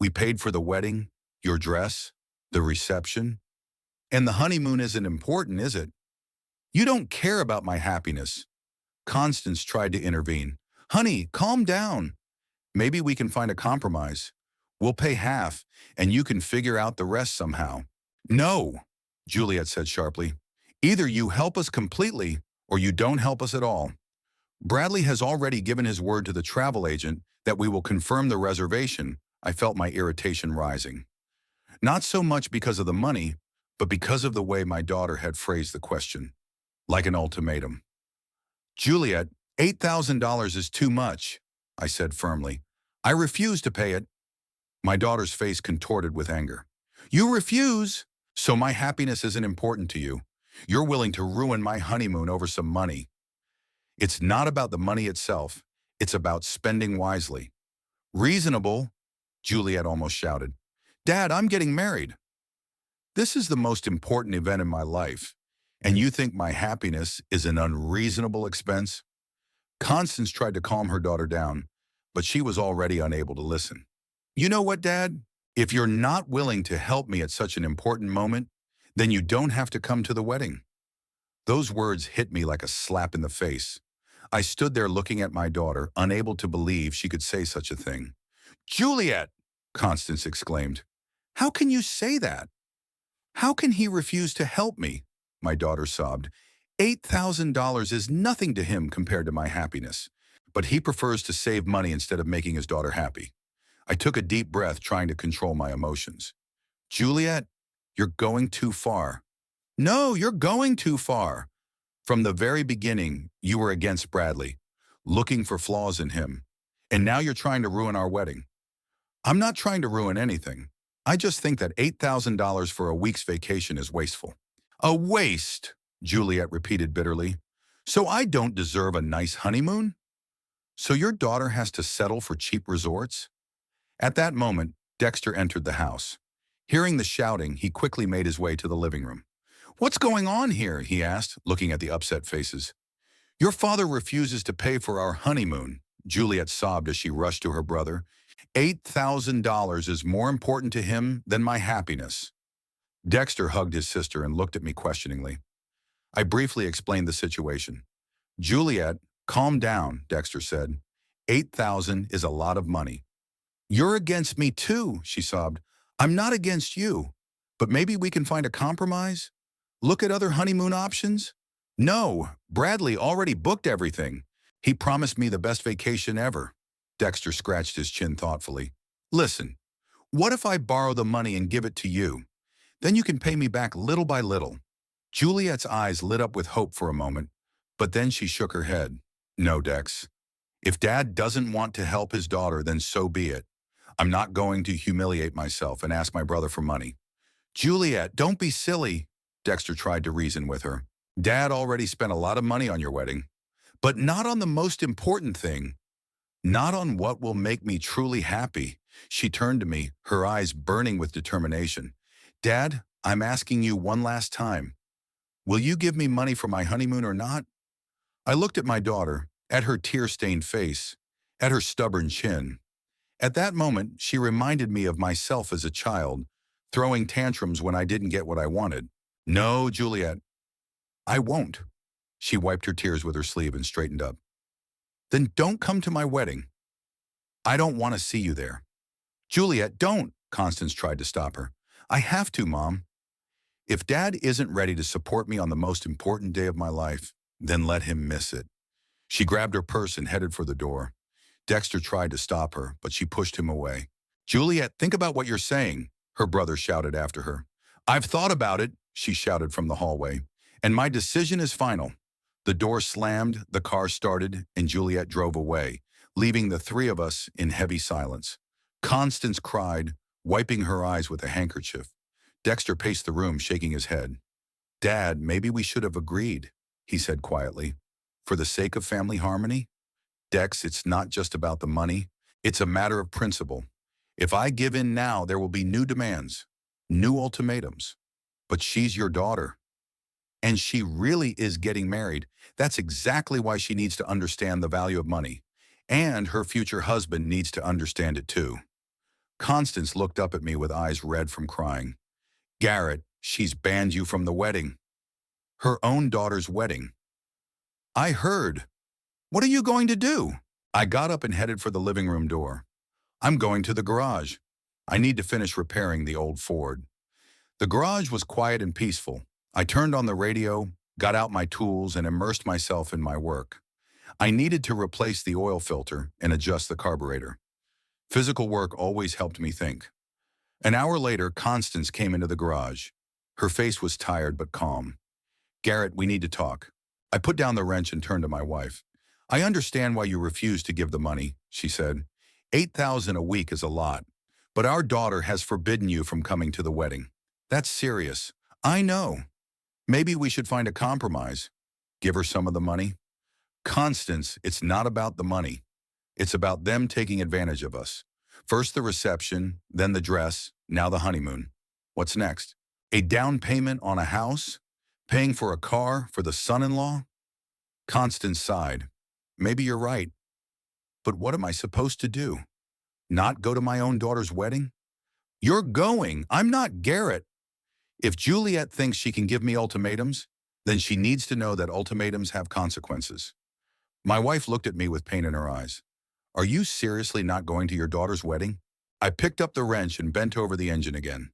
We paid for the wedding, your dress, the reception. And the honeymoon isn't important, is it? You don't care about my happiness. Constance tried to intervene. Honey, calm down. Maybe we can find a compromise. We'll pay half, and you can figure out the rest somehow. No, Juliet said sharply. Either you help us completely, or you don't help us at all. Bradley has already given his word to the travel agent that we will confirm the reservation. I felt my irritation rising. Not so much because of the money, but because of the way my daughter had phrased the question, like an ultimatum. Juliet, $8,000 is too much, I said firmly. I refuse to pay it. My daughter's face contorted with anger. You refuse? So my happiness isn't important to you. You're willing to ruin my honeymoon over some money. It's not about the money itself. It's about spending wisely. Reasonable, Juliet almost shouted. Dad, I'm getting married. This is the most important event in my life, and you think my happiness is an unreasonable expense? Constance tried to calm her daughter down, but she was already unable to listen. You know what, Dad? If you're not willing to help me at such an important moment, then you don't have to come to the wedding. Those words hit me like a slap in the face. I stood there looking at my daughter, unable to believe she could say such a thing. Juliet, Constance exclaimed. How can you say that? How can he refuse to help me? My daughter sobbed. $8,000 is nothing to him compared to my happiness, but he prefers to save money instead of making his daughter happy. I took a deep breath, trying to control my emotions. Juliet, you're going too far. No, you're going too far. From the very beginning, you were against Bradley, looking for flaws in him, and now you're trying to ruin our wedding. I'm not trying to ruin anything. I just think that $8,000 for a week's vacation is wasteful. A waste, Juliet repeated bitterly. So I don't deserve a nice honeymoon? So your daughter has to settle for cheap resorts? At that moment, Dexter entered the house. Hearing the shouting, he quickly made his way to the living room. What's going on here? He asked, looking at the upset faces. Your father refuses to pay for our honeymoon, Juliet sobbed as she rushed to her brother. $8,000 is more important to him than my happiness. Dexter hugged his sister and looked at me questioningly. I briefly explained the situation. Juliet, calm down, Dexter said. $8,000 is a lot of money. You're against me too, she sobbed. I'm not against you, but maybe we can find a compromise? Look at other honeymoon options? No, Bradley already booked everything. He promised me the best vacation ever. Dexter scratched his chin thoughtfully. Listen, what if I borrow the money and give it to you? Then you can pay me back little by little. Juliet's eyes lit up with hope for a moment, but then she shook her head. No, Dex. If Dad doesn't want to help his daughter, then so be it. I'm not going to humiliate myself and ask my brother for money. Juliet, don't be silly, Dexter tried to reason with her. Dad already spent a lot of money on your wedding, but not on the most important thing. Not on what will make me truly happy. She turned to me, her eyes burning with determination. Dad, I'm asking you one last time. Will you give me money for my honeymoon or not? I looked at my daughter, at her tear-stained face, at her stubborn chin. At that moment, she reminded me of myself as a child, throwing tantrums when I didn't get what I wanted. No, Juliet, I won't. She wiped her tears with her sleeve and straightened up. Then don't come to my wedding. I don't want to see you there. Juliet, don't, Constance tried to stop her. I have to, Mom. If Dad isn't ready to support me on the most important day of my life, then let him miss it. She grabbed her purse and headed for the door. Dexter tried to stop her, but she pushed him away. Juliet, think about what you're saying, her brother shouted after her. I've thought about it, she shouted from the hallway, and my decision is final. The door slammed, the car started, and Juliet drove away, leaving the three of us in heavy silence. Constance cried, wiping her eyes with a handkerchief. Dexter paced the room, shaking his head. Dad, maybe we should have agreed, he said quietly. For the sake of family harmony? Dex, it's not just about the money. It's a matter of principle. If I give in now, there will be new demands, new ultimatums. But she's your daughter. And she really is getting married. That's exactly why she needs to understand the value of money. And her future husband needs to understand it too. Constance looked up at me with eyes red from crying. Garrett, she's banned you from the wedding. Her own daughter's wedding. I heard. What are you going to do? I got up and headed for the living room door. I'm going to the garage. I need to finish repairing the old Ford. The garage was quiet and peaceful. I turned on the radio, got out my tools, and immersed myself in my work. I needed to replace the oil filter and adjust the carburetor. Physical work always helped me think. An hour later, Constance came into the garage. Her face was tired but calm. Garrett, we need to talk. I put down the wrench and turned to my wife. I understand why you refused to give the money, she said. $8,000 a week is a lot, but our daughter has forbidden you from coming to the wedding. That's serious. I know. Maybe we should find a compromise. Give her some of the money. Constance, it's not about the money. It's about them taking advantage of us. First the reception, then the dress, now the honeymoon. What's next? A down payment on a house? Paying for a car for the son-in-law? Constance sighed. Maybe you're right. But what am I supposed to do? Not go to my own daughter's wedding? You're going. I'm not Garrett. If Juliet thinks she can give me ultimatums, then she needs to know that ultimatums have consequences. My wife looked at me with pain in her eyes. Are you seriously not going to your daughter's wedding? I picked up the wrench and bent over the engine again.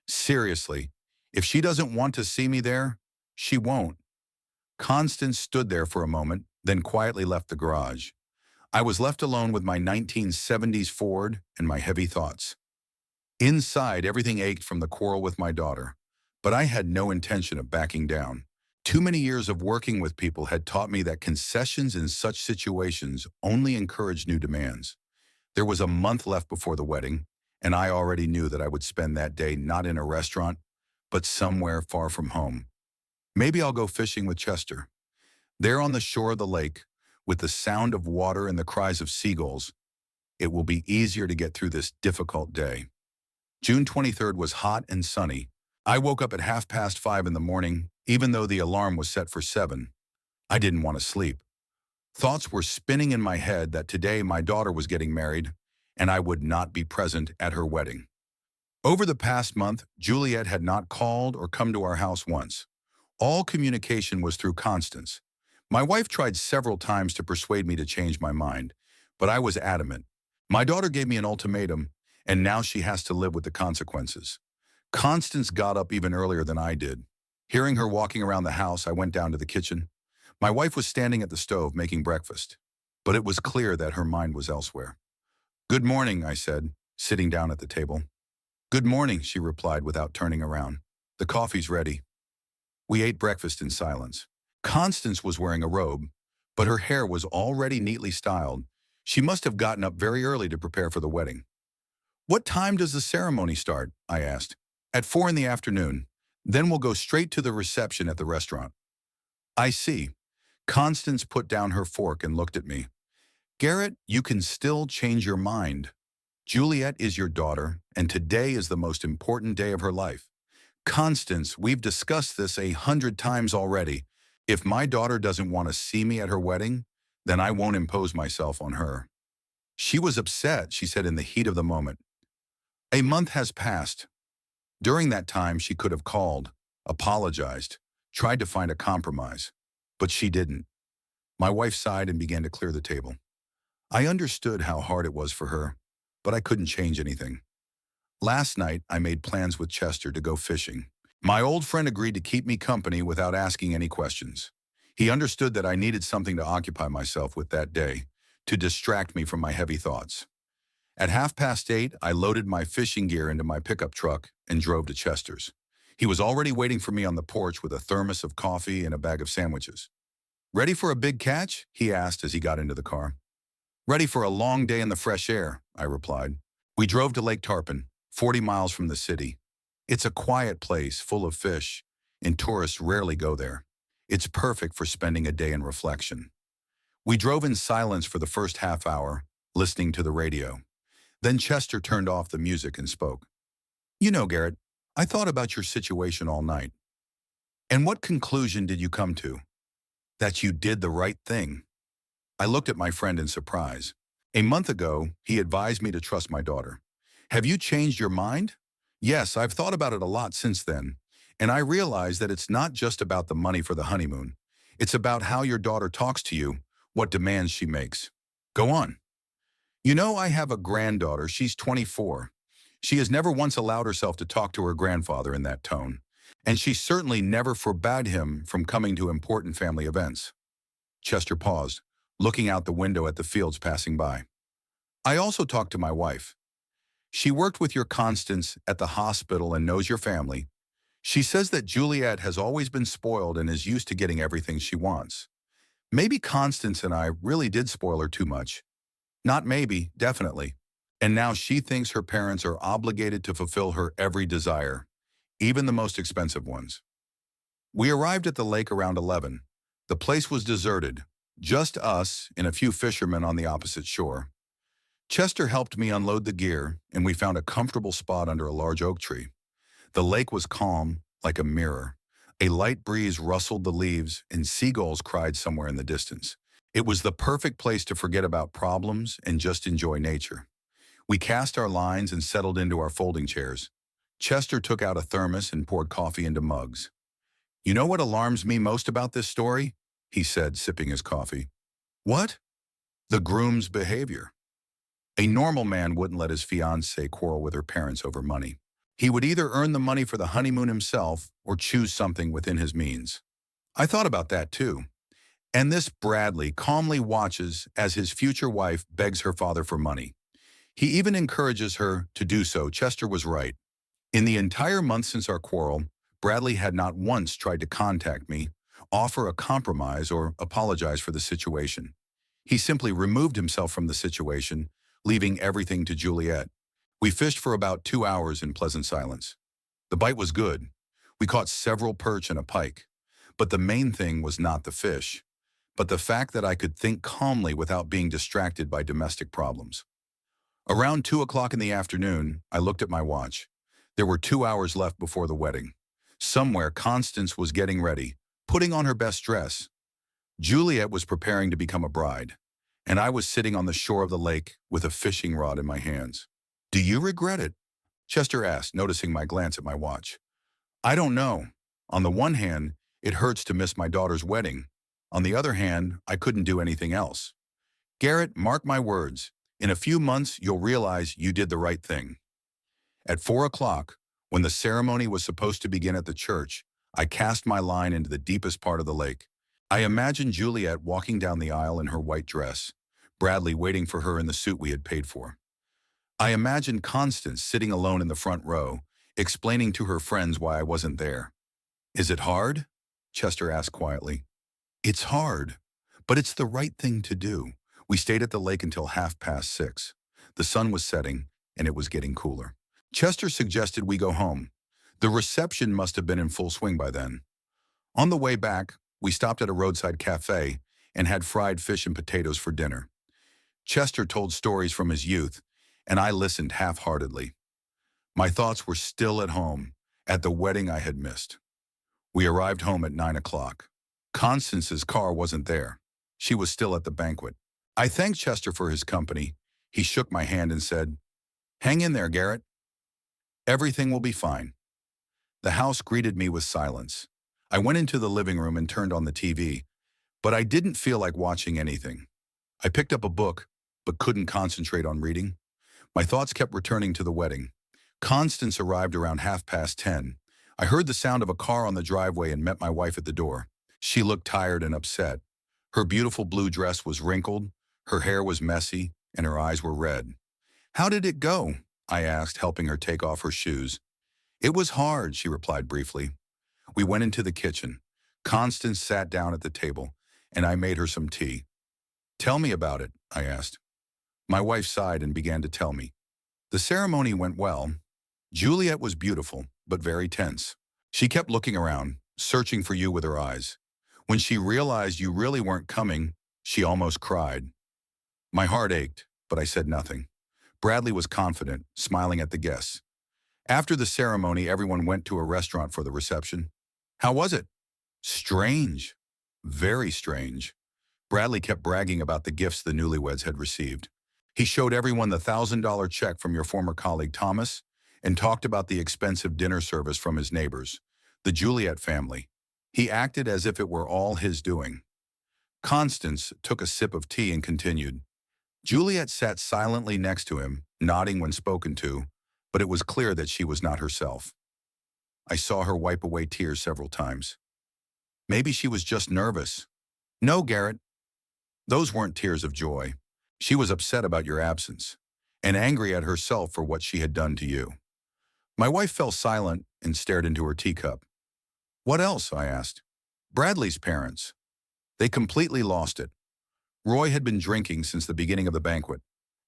Seriously, if she doesn't want to see me there, she won't. Constance stood there for a moment, then quietly left the garage. I was left alone with my 1970s Ford and my heavy thoughts. Inside, everything ached from the quarrel with my daughter, but I had no intention of backing down. Too many years of working with people had taught me that concessions in such situations only encourage new demands. There was a month left before the wedding, and I already knew that I would spend that day not in a restaurant, but somewhere far from home. Maybe I'll go fishing with Chester. There on the shore of the lake, with the sound of water and the cries of seagulls, it will be easier to get through this difficult day. June 23rd was hot and sunny. I woke up at 5:30 in the morning, even though the alarm was set for 7. I didn't want to sleep. Thoughts were spinning in my head that today my daughter was getting married, and I would not be present at her wedding. Over the past month, Juliet had not called or come to our house once. All communication was through Constance. My wife tried several times to persuade me to change my mind, but I was adamant. My daughter gave me an ultimatum, and now she has to live with the consequences. Constance got up even earlier than I did. Hearing her walking around the house, I went down to the kitchen. My wife was standing at the stove making breakfast, but it was clear that her mind was elsewhere. "Good morning," I said, sitting down at the table. "Good morning," she replied without turning around. "The coffee's ready." We ate breakfast in silence. Constance was wearing a robe, but her hair was already neatly styled. She must have gotten up very early to prepare for the wedding. "What time does the ceremony start?" I asked. "At 4 in the afternoon. Then we'll go straight to the reception at the restaurant." "I see." Constance put down her fork and looked at me. "Garrett, you can still change your mind. Juliet is your daughter, and today is the most important day of her life. Constance, we've discussed this 100 times already. If my daughter doesn't want to see me at her wedding, then I won't impose myself on her." She was upset, she said in the heat of the moment. "A month has passed. During that time, she could have called, apologized, tried to find a compromise. But she didn't." My wife sighed and began to clear the table. I understood how hard it was for her, but I couldn't change anything. Last night, I made plans with Chester to go fishing. My old friend agreed to keep me company without asking any questions. He understood that I needed something to occupy myself with that day, to distract me from my heavy thoughts. At 8:30, I loaded my fishing gear into my pickup truck and drove to Chester's. He was already waiting for me on the porch with a thermos of coffee and a bag of sandwiches. "Ready for a big catch?" he asked as he got into the car. "Ready for a long day in the fresh air," I replied. We drove to Lake Tarpon, 40 miles from the city. It's a quiet place full of fish, and tourists rarely go there. It's perfect for spending a day in reflection. We drove in silence for the first half hour, listening to the radio. Then Chester turned off the music and spoke. "You know, Garrett, I thought about your situation all night. And what conclusion did you come to?" "That you did the right thing." I looked at my friend in surprise. "A month ago, he advised me to trust my daughter. Have you changed your mind?" "Yes, I've thought about it a lot since then. And I realize that it's not just about the money for the honeymoon. It's about how your daughter talks to you, what demands she makes." "Go on." "You know, I have a granddaughter. She's 24. She has never once allowed herself to talk to her grandfather in that tone. And she certainly never forbade him from coming to important family events." Chester paused, looking out the window at the fields passing by. "I also talked to my wife. She worked with your Constance at the hospital and knows your family. She says that Juliet has always been spoiled and is used to getting everything she wants. Maybe Constance and I really did spoil her too much. Not maybe, definitely. And now she thinks her parents are obligated to fulfill her every desire, even the most expensive ones." We arrived at the lake around 11. The place was deserted, just us and a few fishermen on the opposite shore. Chester helped me unload the gear, and we found a comfortable spot under a large oak tree. The lake was calm, like a mirror. A light breeze rustled the leaves, and seagulls cried somewhere in the distance. It was the perfect place to forget about problems and just enjoy nature. We cast our lines and settled into our folding chairs. Chester took out a thermos and poured coffee into mugs. "You know what alarms me most about this story?" he said, sipping his coffee. "What?" "The groom's behavior. A normal man wouldn't let his fiancée quarrel with her parents over money. He would either earn the money for the honeymoon himself or choose something within his means." I thought about that too. And this Bradley calmly watches as his future wife begs her father for money. He even encourages her to do so. Chester was right. In the entire month since our quarrel, Bradley had not once tried to contact me, offer a compromise, or apologize for the situation. He simply removed himself from the situation, leaving everything to Juliet. We fished for about 2 hours in pleasant silence. The bite was good. We caught several perch and a pike. But the main thing was not the fish, but the fact that I could think calmly without being distracted by domestic problems. Around 2 o'clock in the afternoon, I looked at my watch. There were 2 hours left before the wedding. Somewhere, Constance was getting ready, putting on her best dress. Juliet was preparing to become a bride, and I was sitting on the shore of the lake with a fishing rod in my hands. "Do you regret it?" Chester asked, noticing my glance at my watch. "I don't know. On the one hand, it hurts to miss my daughter's wedding. On the other hand, I couldn't do anything else. Garrett, mark my words. In a few months, you'll realize you did the right thing." At 4 o'clock, when the ceremony was supposed to begin at the church, I cast my line into the deepest part of the lake. I imagined Juliet walking down the aisle in her white dress, Bradley waiting for her in the suit we had paid for. I imagined Constance sitting alone in the front row, explaining to her friends why I wasn't there. "Is it hard?" Chester asked quietly. "It's hard, but it's the right thing to do." We stayed at the lake until 6:30. The sun was setting, and it was getting cooler. Chester suggested we go home. The reception must have been in full swing by then. On the way back, we stopped at a roadside cafe and had fried fish and potatoes for dinner. Chester told stories from his youth, and I listened half-heartedly. My thoughts were still at home, at the wedding I had missed. We arrived home at 9 o'clock. Constance's car wasn't there. She was still at the banquet. I thanked Chester for his company. He shook my hand and said, "Hang in there, Garrett. Everything will be fine." The house greeted me with silence. I went into the living room and turned on the TV, but I didn't feel like watching anything. I picked up a book, but couldn't concentrate on reading. My thoughts kept returning to the wedding. Constance arrived around 10:30. I heard the sound of a car on the driveway and met my wife at the door. She looked tired and upset. Her beautiful blue dress was wrinkled, her hair was messy, and her eyes were red. "How did it go?" I asked, helping her take off her shoes. "It was hard," she replied briefly. We went into the kitchen. Constance sat down at the table, and I made her some tea. "Tell me about it," I asked. My wife sighed and began to tell me. The ceremony went well. Juliet was beautiful, but very tense. She kept looking around, searching for you with her eyes. When she realized you really weren't coming, she almost cried. My heart ached, but I said nothing. Bradley was confident, smiling at the guests. After the ceremony, everyone went to a restaurant for the reception. "How was it?" "Strange. Very strange." Bradley kept bragging about the gifts the newlyweds had received. He showed everyone the $1,000 check from your former colleague Thomas and talked about the expensive dinner service from his neighbors, the Juliet family. He acted as if it were all his doing. Constance took a sip of tea and continued. Juliet sat silently next to him, nodding when spoken to, but it was clear that she was not herself. I saw her wipe away tears several times. Maybe she was just nervous. "No, Garrett. Those weren't tears of joy. She was upset about your absence, and angry at herself for what she had done to you." My wife fell silent and stared into her teacup. "What else?" I asked. "Bradley's parents. They completely lost it. Roy had been drinking since the beginning of the banquet,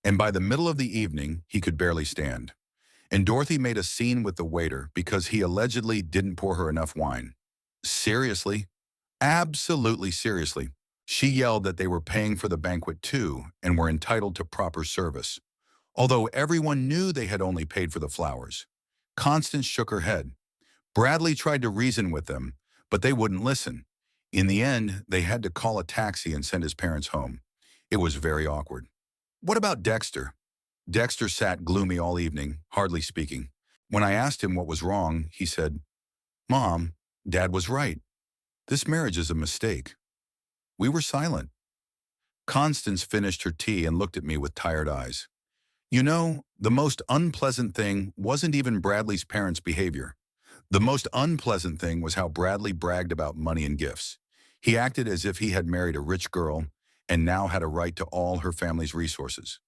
and by the middle of the evening, he could barely stand. And Dorothy made a scene with the waiter because he allegedly didn't pour her enough wine." "Seriously?" "Absolutely seriously. She yelled that they were paying for the banquet too and were entitled to proper service, although everyone knew they had only paid for the flowers." Constance shook her head. "Bradley tried to reason with them, but they wouldn't listen. In the end, they had to call a taxi and send his parents home. It was very awkward." "What about Dexter?" "Dexter sat gloomy all evening, hardly speaking. When I asked him what was wrong, he said, 'Mom, Dad was right. This marriage is a mistake.'" We were silent. Constance finished her tea and looked at me with tired eyes. "You know, the most unpleasant thing wasn't even Bradley's parents' behavior. The most unpleasant thing was how Bradley bragged about money and gifts. He acted as if he had married a rich girl and now had a right to all her family's resources.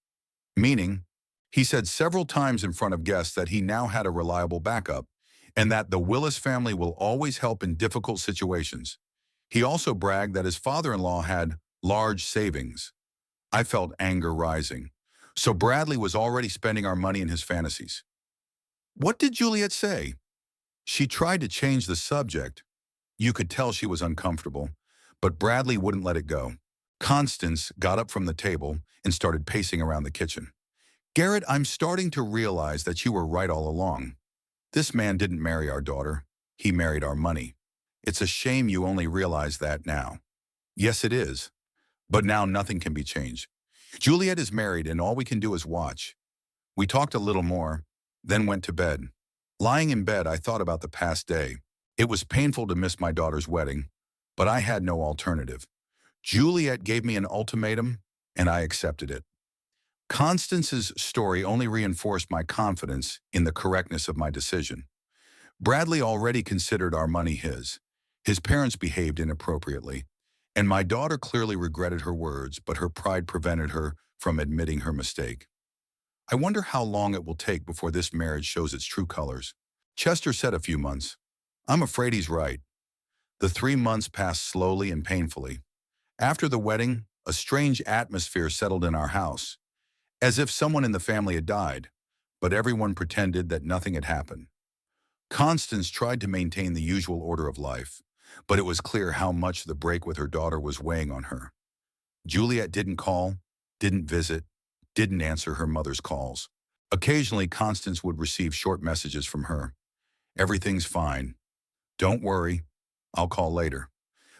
Meaning, he said several times in front of guests that he now had a reliable backup and that the Willis family will always help in difficult situations. He also bragged that his father-in-law had large savings. I felt anger rising. So Bradley was already spending our money in his fantasies. "What did Juliet say?" "She tried to change the subject. You could tell she was uncomfortable, but Bradley wouldn't let it go." Constance got up from the table and started pacing around the kitchen. "Garrett, I'm starting to realize that you were right all along. This man didn't marry our daughter. He married our money. It's a shame you only realize that now." "Yes, it is. But now nothing can be changed. Juliet is married and all we can do is watch." We talked a little more, then went to bed. Lying in bed, I thought about the past day. It was painful to miss my daughter's wedding, but I had no alternative. Juliet gave me an ultimatum, and I accepted it. Constance's story only reinforced my confidence in the correctness of my decision. Bradley already considered our money his. His parents behaved inappropriately, and my daughter clearly regretted her words, but her pride prevented her from admitting her mistake. I wonder how long it will take before this marriage shows its true colors. Chester said a few months. I'm afraid he's right. The 3 months passed slowly and painfully. After the wedding, a strange atmosphere settled in our house, as if someone in the family had died, but everyone pretended that nothing had happened. Constance tried to maintain the usual order of life, but it was clear how much the break with her daughter was weighing on her. Juliet didn't call, didn't visit, didn't answer her mother's calls. Occasionally, Constance would receive short messages from her. Everything's fine. Don't worry. I'll call later.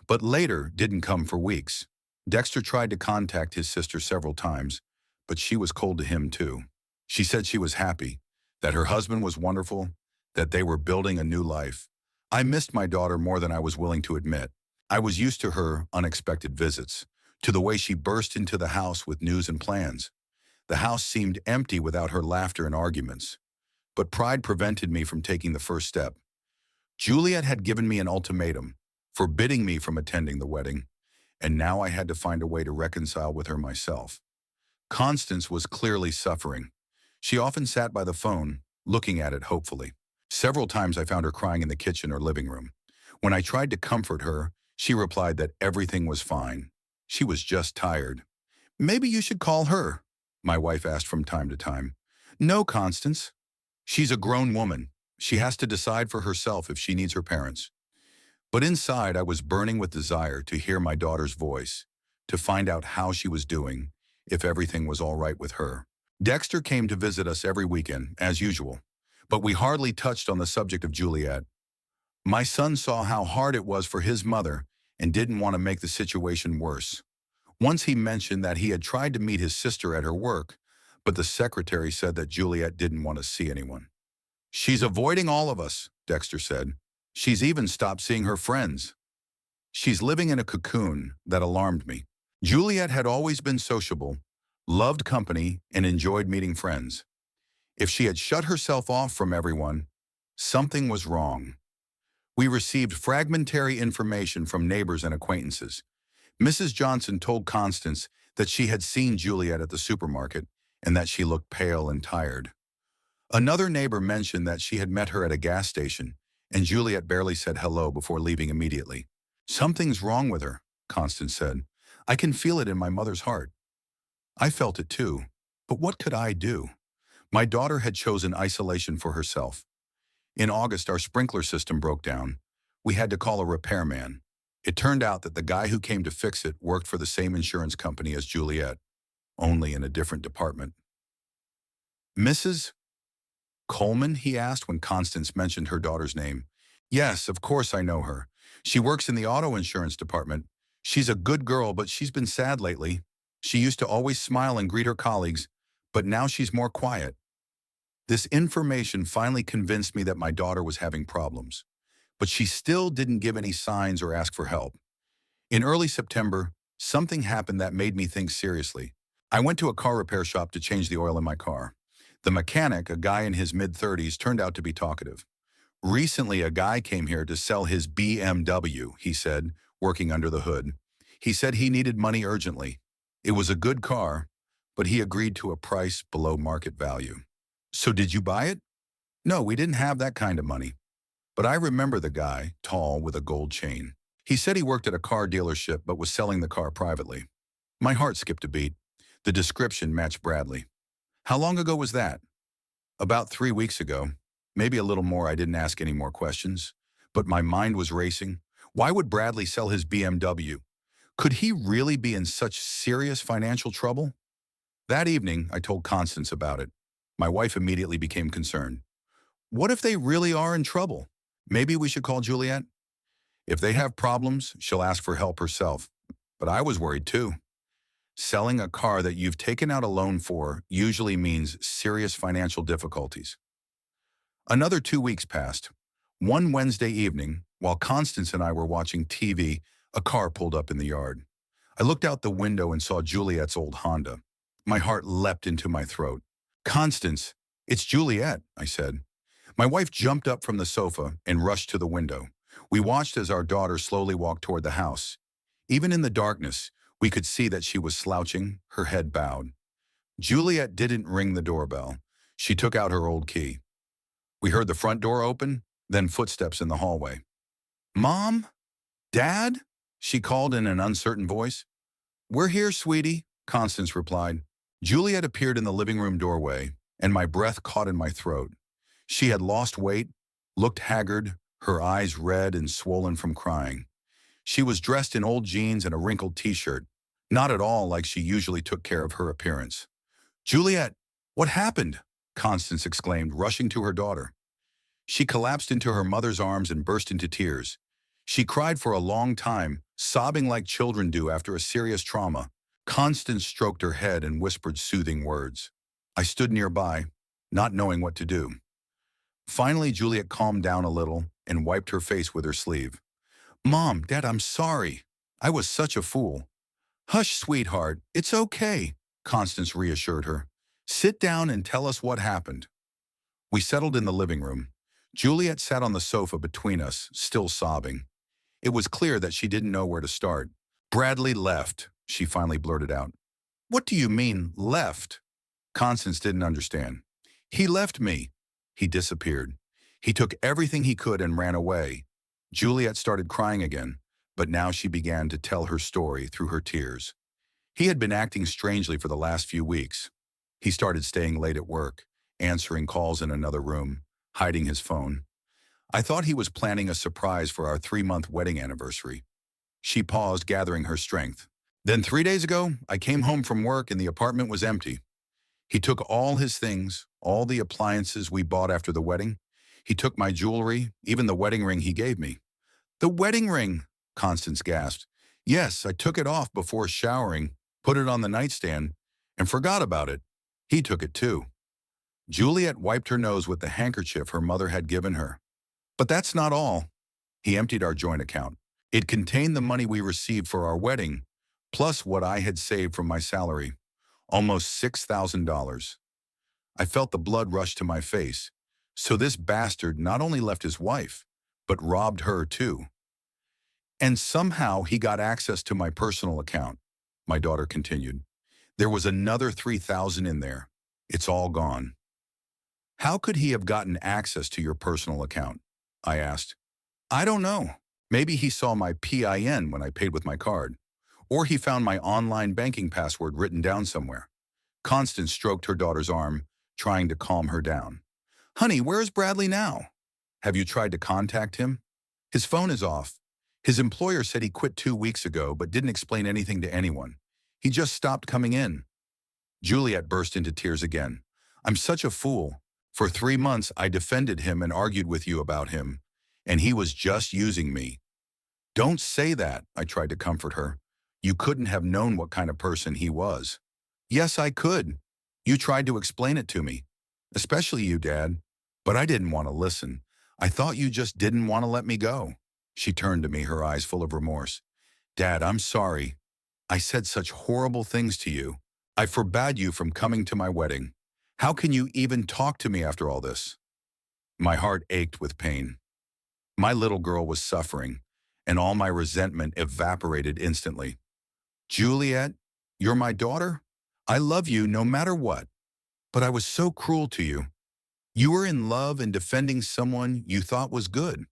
But later didn't come for weeks. Dexter tried to contact his sister several times, but she was cold to him too. She said she was happy, that her husband was wonderful, that they were building a new life. I missed my daughter more than I was willing to admit. I was used to her unexpected visits, to the way she burst into the house with news and plans. The house seemed empty without her laughter and arguments. But pride prevented me from taking the first step. Juliet had given me an ultimatum, forbidding me from attending the wedding, and now I had to find a way to reconcile with her myself. Constance was clearly suffering. She often sat by the phone, looking at it hopefully. Several times I found her crying in the kitchen or living room. When I tried to comfort her, she replied that everything was fine. She was just tired. Maybe you should call her, my wife asked from time to time. No, Constance. She's a grown woman. She has to decide for herself if she needs her parents. But inside, I was burning with desire to hear my daughter's voice, to find out how she was doing, if everything was all right with her. Dexter came to visit us every weekend, as usual, but we hardly touched on the subject of Juliet. My son saw how hard it was for his mother and didn't want to make the situation worse. Once he mentioned that he had tried to meet his sister at her work, but the secretary said that Juliet didn't want to see anyone. She's avoiding all of us, Dexter said. She's even stopped seeing her friends. She's living in a cocoon that alarmed me. Juliet had always been sociable, loved company, and enjoyed meeting friends. If she had shut herself off from everyone, something was wrong. We received fragmentary information from neighbors and acquaintances. Mrs. Johnson told Constance that she had seen Juliet at the supermarket and that she looked pale and tired. Another neighbor mentioned that she had met her at a gas station, and Juliet barely said hello before leaving immediately. Something's wrong with her, Constance said. I can feel it in my mother's heart. I felt it too, but what could I do? My daughter had chosen isolation for herself. In August, our sprinkler system broke down. We had to call a repairman. It turned out that the guy who came to fix it worked for the same insurance company as Juliet, only in a different department. Mrs. Coleman, he asked when Constance mentioned her daughter's name. Yes, of course I know her. She works in the auto insurance department. She's a good girl, but she's been sad lately. She used to always smile and greet her colleagues, but now she's more quiet. This information finally convinced me that my daughter was having problems, but she still didn't give any signs or ask for help. In early September, something happened that made me think seriously. I went to a car repair shop to change the oil in my car. The mechanic, a guy in his mid-30s, turned out to be talkative. Recently, a guy came here to sell his BMW, he said, working under the hood. He said he needed money urgently. It was a good car, but he agreed to a price below market value. So did you buy it? No, we didn't have that kind of money. But I remember the guy, tall, with a gold chain. He said he worked at a car dealership but was selling the car privately. My heart skipped a beat. The description matched Bradley. How long ago was that? About 3 weeks ago. Maybe a little more. I didn't ask any more questions. But my mind was racing. Why would Bradley sell his BMW? Could he really be in such serious financial trouble? That evening, I told Constance about it. My wife immediately became concerned. What if they really are in trouble? Maybe we should call Juliet? If they have problems, she'll ask for help herself. But I was worried too. Selling a car that you've taken out a loan for usually means serious financial difficulties. Another 2 weeks passed. One Wednesday evening, while Constance and I were watching TV, a car pulled up in the yard. I looked out the window and saw Juliet's old Honda. My heart leapt into my throat. Constance, it's Juliet, I said. My wife jumped up from the sofa and rushed to the window. We watched as our daughter slowly walked toward the house. Even in the darkness, we could see that she was slouching, her head bowed. Juliet didn't ring the doorbell. She took out her old key. We heard the front door open, then footsteps in the hallway. "Mom? Dad?" she called in an uncertain voice. "We're here, sweetie," Constance replied. Juliet appeared in the living room doorway, and my breath caught in my throat. She had lost weight, looked haggard, her eyes red and swollen from crying. She was dressed in old jeans and a wrinkled t-shirt, not at all like she usually took care of her appearance. "Juliet, what happened?" Constance exclaimed, rushing to her daughter. She collapsed into her mother's arms and burst into tears. She cried for a long time, sobbing like children do after a serious trauma. Constance stroked her head and whispered soothing words. I stood nearby, not knowing what to do. Finally, Juliet calmed down a little and wiped her face with her sleeve. "Mom, Dad, I'm sorry. I was such a fool." "Hush, sweetheart. It's okay," Constance reassured her. "Sit down and tell us what happened." We settled in the living room. Juliet sat on the sofa between us, still sobbing. It was clear that she didn't know where to start. "Bradley left," she finally blurted out. "What do you mean, left?" Constance didn't understand. "He left me." He disappeared. He took everything he could and ran away. Juliet started crying again, but now she began to tell her story through her tears. He had been acting strangely for the last few weeks. He started staying late at work, answering calls in another room, hiding his phone. I thought he was planning a surprise for our 3-month wedding anniversary. She paused, gathering her strength. Then 3 days ago, I came home from work and the apartment was empty. He took all his things, all the appliances we bought after the wedding. He took my jewelry, even the wedding ring he gave me. "The wedding ring," Constance gasped. "Yes, I took it off before showering, put it on the nightstand, and forgot about it. He took it too." Juliet wiped her nose with the handkerchief her mother had given her. "But that's not all." He emptied our joint account. It contained the money we received for our wedding, plus what I had saved from my salary. Almost $6,000. I felt the blood rush to my face. So this bastard not only left his wife, but robbed her too. "And somehow he got access to my personal account," my daughter continued. "There was another $3,000 in there. It's all gone." "How could he have gotten access to your personal account?" I asked. "I don't know. Maybe he saw my PIN when I paid with my card. Or he found my online banking password written down somewhere." Constance stroked her daughter's arm, trying to calm her down. "Honey, where is Bradley now? Have you tried to contact him? His phone is off. His employer said he quit 2 weeks ago but didn't explain anything to anyone. He just stopped coming in." Juliet burst into tears again. "I'm such a fool. For 3 months I defended him and argued with you about him, and he was just using me." "Don't say that," I tried to comfort her. "You couldn't have known what kind of person he was." "Yes, I could. You tried to explain it to me. Especially you, Dad. But I didn't want to listen. I thought you just didn't want to let me go." She turned to me, her eyes full of remorse. "Dad, I'm sorry. I said such horrible things to you. I forbade you from coming to my wedding. How can you even talk to me after all this?" My heart ached with pain. My little girl was suffering, and all my resentment evaporated instantly. "Juliet, you're my daughter. I love you no matter what. But I was so cruel to you. You were in love and defending someone you thought was good."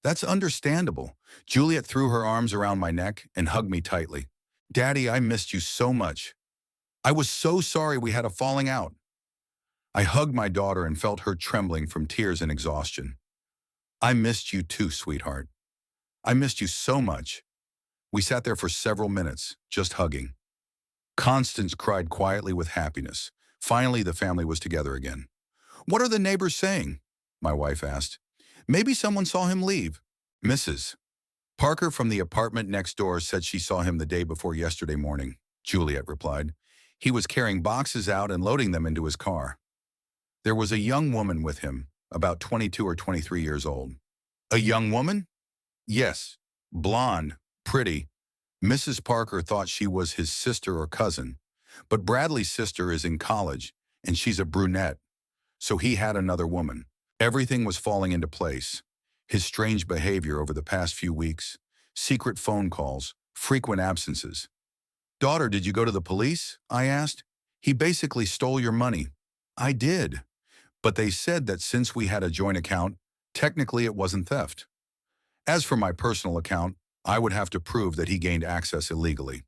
"That's understandable." Juliet threw her arms around my neck and hugged me tightly. "Daddy, I missed you so much. I was so sorry we had a falling out." I hugged my daughter and felt her trembling from tears and exhaustion. "I missed you too, sweetheart. I missed you so much." We sat there for several minutes, just hugging. Constance cried quietly with happiness. Finally, the family was together again. "What are the neighbors saying?" my wife asked. "Maybe someone saw him leave." Mrs. Parker from the apartment next door said she saw him the day before yesterday morning, Juliet replied. "He was carrying boxes out and loading them into his car. There was a young woman with him, about 22 or 23 years old." "A young woman?" "Yes, blonde, pretty. Mrs. Parker thought she was his sister or cousin, but Bradley's sister is in college, and she's a brunette, so he had another woman. Everything was falling into place. His strange behavior over the past few weeks, secret phone calls, frequent absences. "Daughter, did you go to the police?" I asked. "He basically stole your money." "I did. But they said that since we had a joint account, technically it wasn't theft. As for my personal account, I would have to prove that he gained access illegally."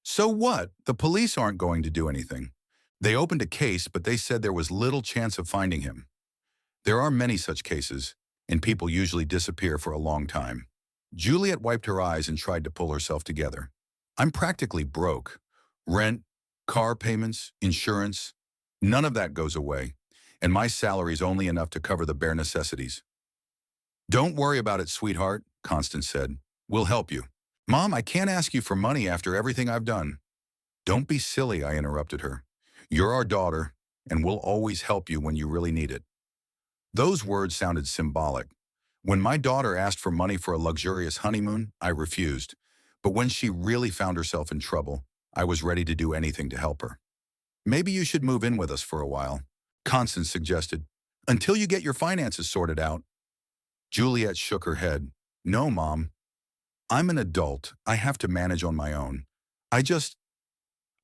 "So what? The police aren't going to do anything." "They opened a case, but they said there was little chance of finding him." "There are many such cases, and people usually disappear for a long time." Juliet wiped her eyes and tried to pull herself together. "I'm practically broke. Rent, car payments, insurance, none of that goes away, and my salary's only enough to cover the bare necessities." "Don't worry about it, sweetheart," Constance said. "We'll help you." "Mom, I can't ask you for money after everything I've done." "Don't be silly," I interrupted her. "You're our daughter, and we'll always help you when you really need it." Those words sounded symbolic. When my daughter asked for money for a luxurious honeymoon, I refused. But when she really found herself in trouble, I was ready to do anything to help her. "Maybe you should move in with us for a while," Constance suggested, "until you get your finances sorted out." Juliet shook her head. "No, Mom. I'm an adult. I have to manage on my own. I just,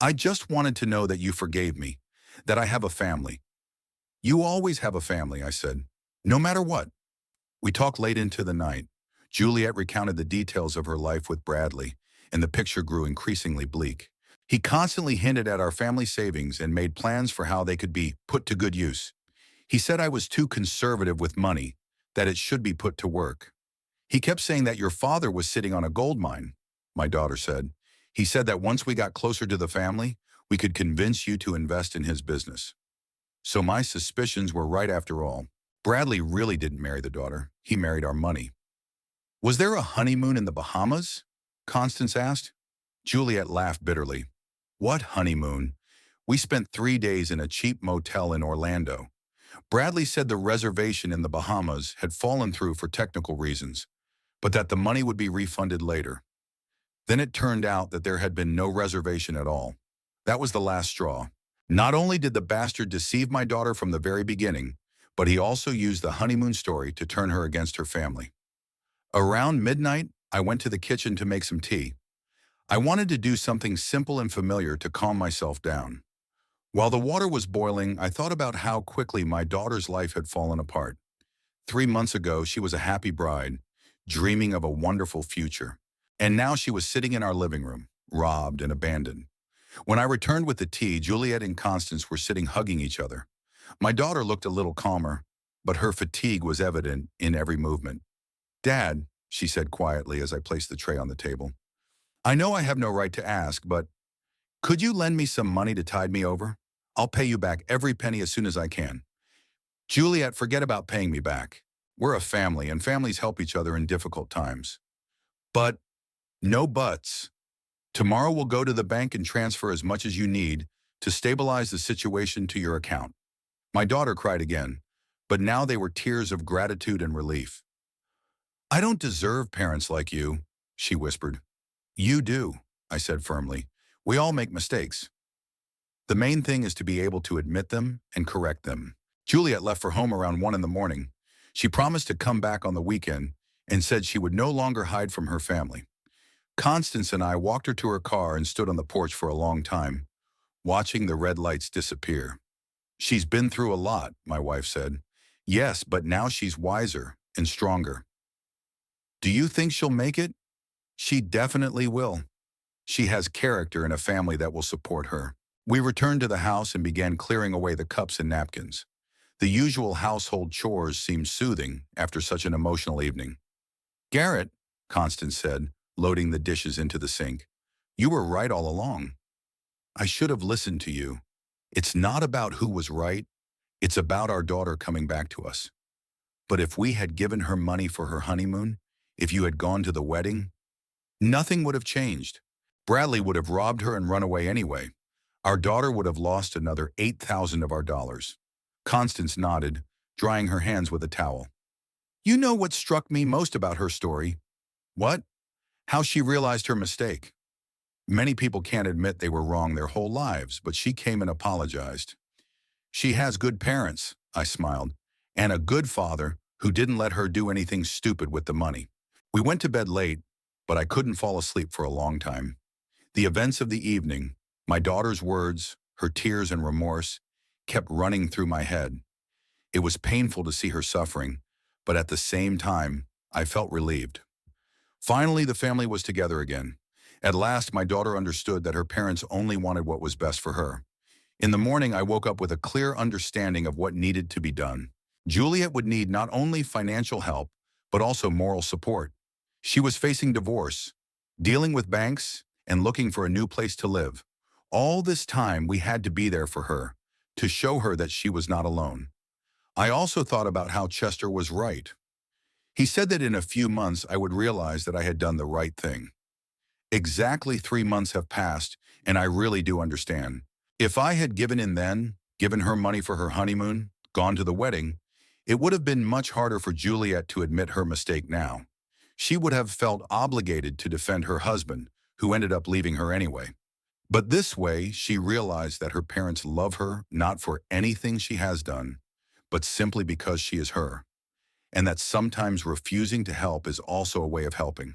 I just wanted to know that you forgave me, that I have a family." "You always have a family," I said, "no matter what." We talked late into the night. Juliet recounted the details of her life with Bradley, and the picture grew increasingly bleak. He constantly hinted at our family savings and made plans for how they could be put to good use. He said I was too conservative with money, that it should be put to work. "He kept saying that your father was sitting on a gold mine," my daughter said. "He said that once we got closer to the family, we could convince you to invest in his business." So my suspicions were right after all. Bradley really didn't marry the daughter. He married our money. "Was there a honeymoon in the Bahamas?" Constance asked. Juliet laughed bitterly. "What honeymoon? We spent 3 days in a cheap motel in Orlando. Bradley said the reservation in the Bahamas had fallen through for technical reasons, but that the money would be refunded later. Then it turned out that there had been no reservation at all. That was the last straw. Not only did the bastard deceive my daughter from the very beginning, but he also used the honeymoon story to turn her against her family." Around midnight, I went to the kitchen to make some tea. I wanted to do something simple and familiar to calm myself down. While the water was boiling, I thought about how quickly my daughter's life had fallen apart. 3 months ago, she was a happy bride, dreaming of a wonderful future. And now she was sitting in our living room, robbed and abandoned. When I returned with the tea, Juliet and Constance were sitting hugging each other. My daughter looked a little calmer, but her fatigue was evident in every movement. "Dad," she said quietly as I placed the tray on the table, "I know I have no right to ask, but could you lend me some money to tide me over? I'll pay you back every penny as soon as I can." "Juliet, forget about paying me back. We're a family, and families help each other in difficult times." "But," "No buts. Tomorrow we'll go to the bank and transfer as much as you need to stabilize the situation to your account." My daughter cried again, but now they were tears of gratitude and relief. "I don't deserve parents like you," she whispered. "You do," I said firmly. "We all make mistakes. The main thing is to be able to admit them and correct them." Juliet left for home around 1 in the morning. She promised to come back on the weekend and said she would no longer hide from her family. Constance and I walked her to her car and stood on the porch for a long time, watching the red lights disappear. "She's been through a lot," my wife said. "Yes, but now she's wiser and stronger." "Do you think she'll make it?" "She definitely will. She has character and a family that will support her." We returned to the house and began clearing away the cups and napkins. The usual household chores seemed soothing after such an emotional evening. "Garrett," Constance said, loading the dishes into the sink, "you were right all along. I should have listened to you. It's not about who was right. It's about our daughter coming back to us. But if we had given her money for her honeymoon, if you had gone to the wedding, nothing would have changed. Bradley would have robbed her and run away anyway. Our daughter would have lost another 8,000 of our dollars." Constance nodded, drying her hands with a towel. "You know what struck me most about her story?" "What?" "How she realized her mistake. Many people can't admit they were wrong their whole lives, but she came and apologized." "She has good parents," I smiled, and a good father who didn't let her do anything stupid with the money. We went to bed late, but I couldn't fall asleep for a long time. The events of the evening, my daughter's words, her tears and remorse, kept running through my head. It was painful to see her suffering, but at the same time, I felt relieved. Finally, the family was together again. At last, my daughter understood that her parents only wanted what was best for her. In the morning, I woke up with a clear understanding of what needed to be done. Juliet would need not only financial help, but also moral support. She was facing divorce, dealing with banks, and looking for a new place to live. All this time, we had to be there for her, to show her that she was not alone. I also thought about how Chester was right. He said that in a few months I would realize that I had done the right thing. Exactly 3 months have passed, and I really do understand. If I had given in then, given her money for her honeymoon, gone to the wedding, it would have been much harder for Juliet to admit her mistake now. She would have felt obligated to defend her husband, who ended up leaving her anyway. But this way, she realized that her parents love her not for anything she has done, but simply because she is her, and that sometimes refusing to help is also a way of helping.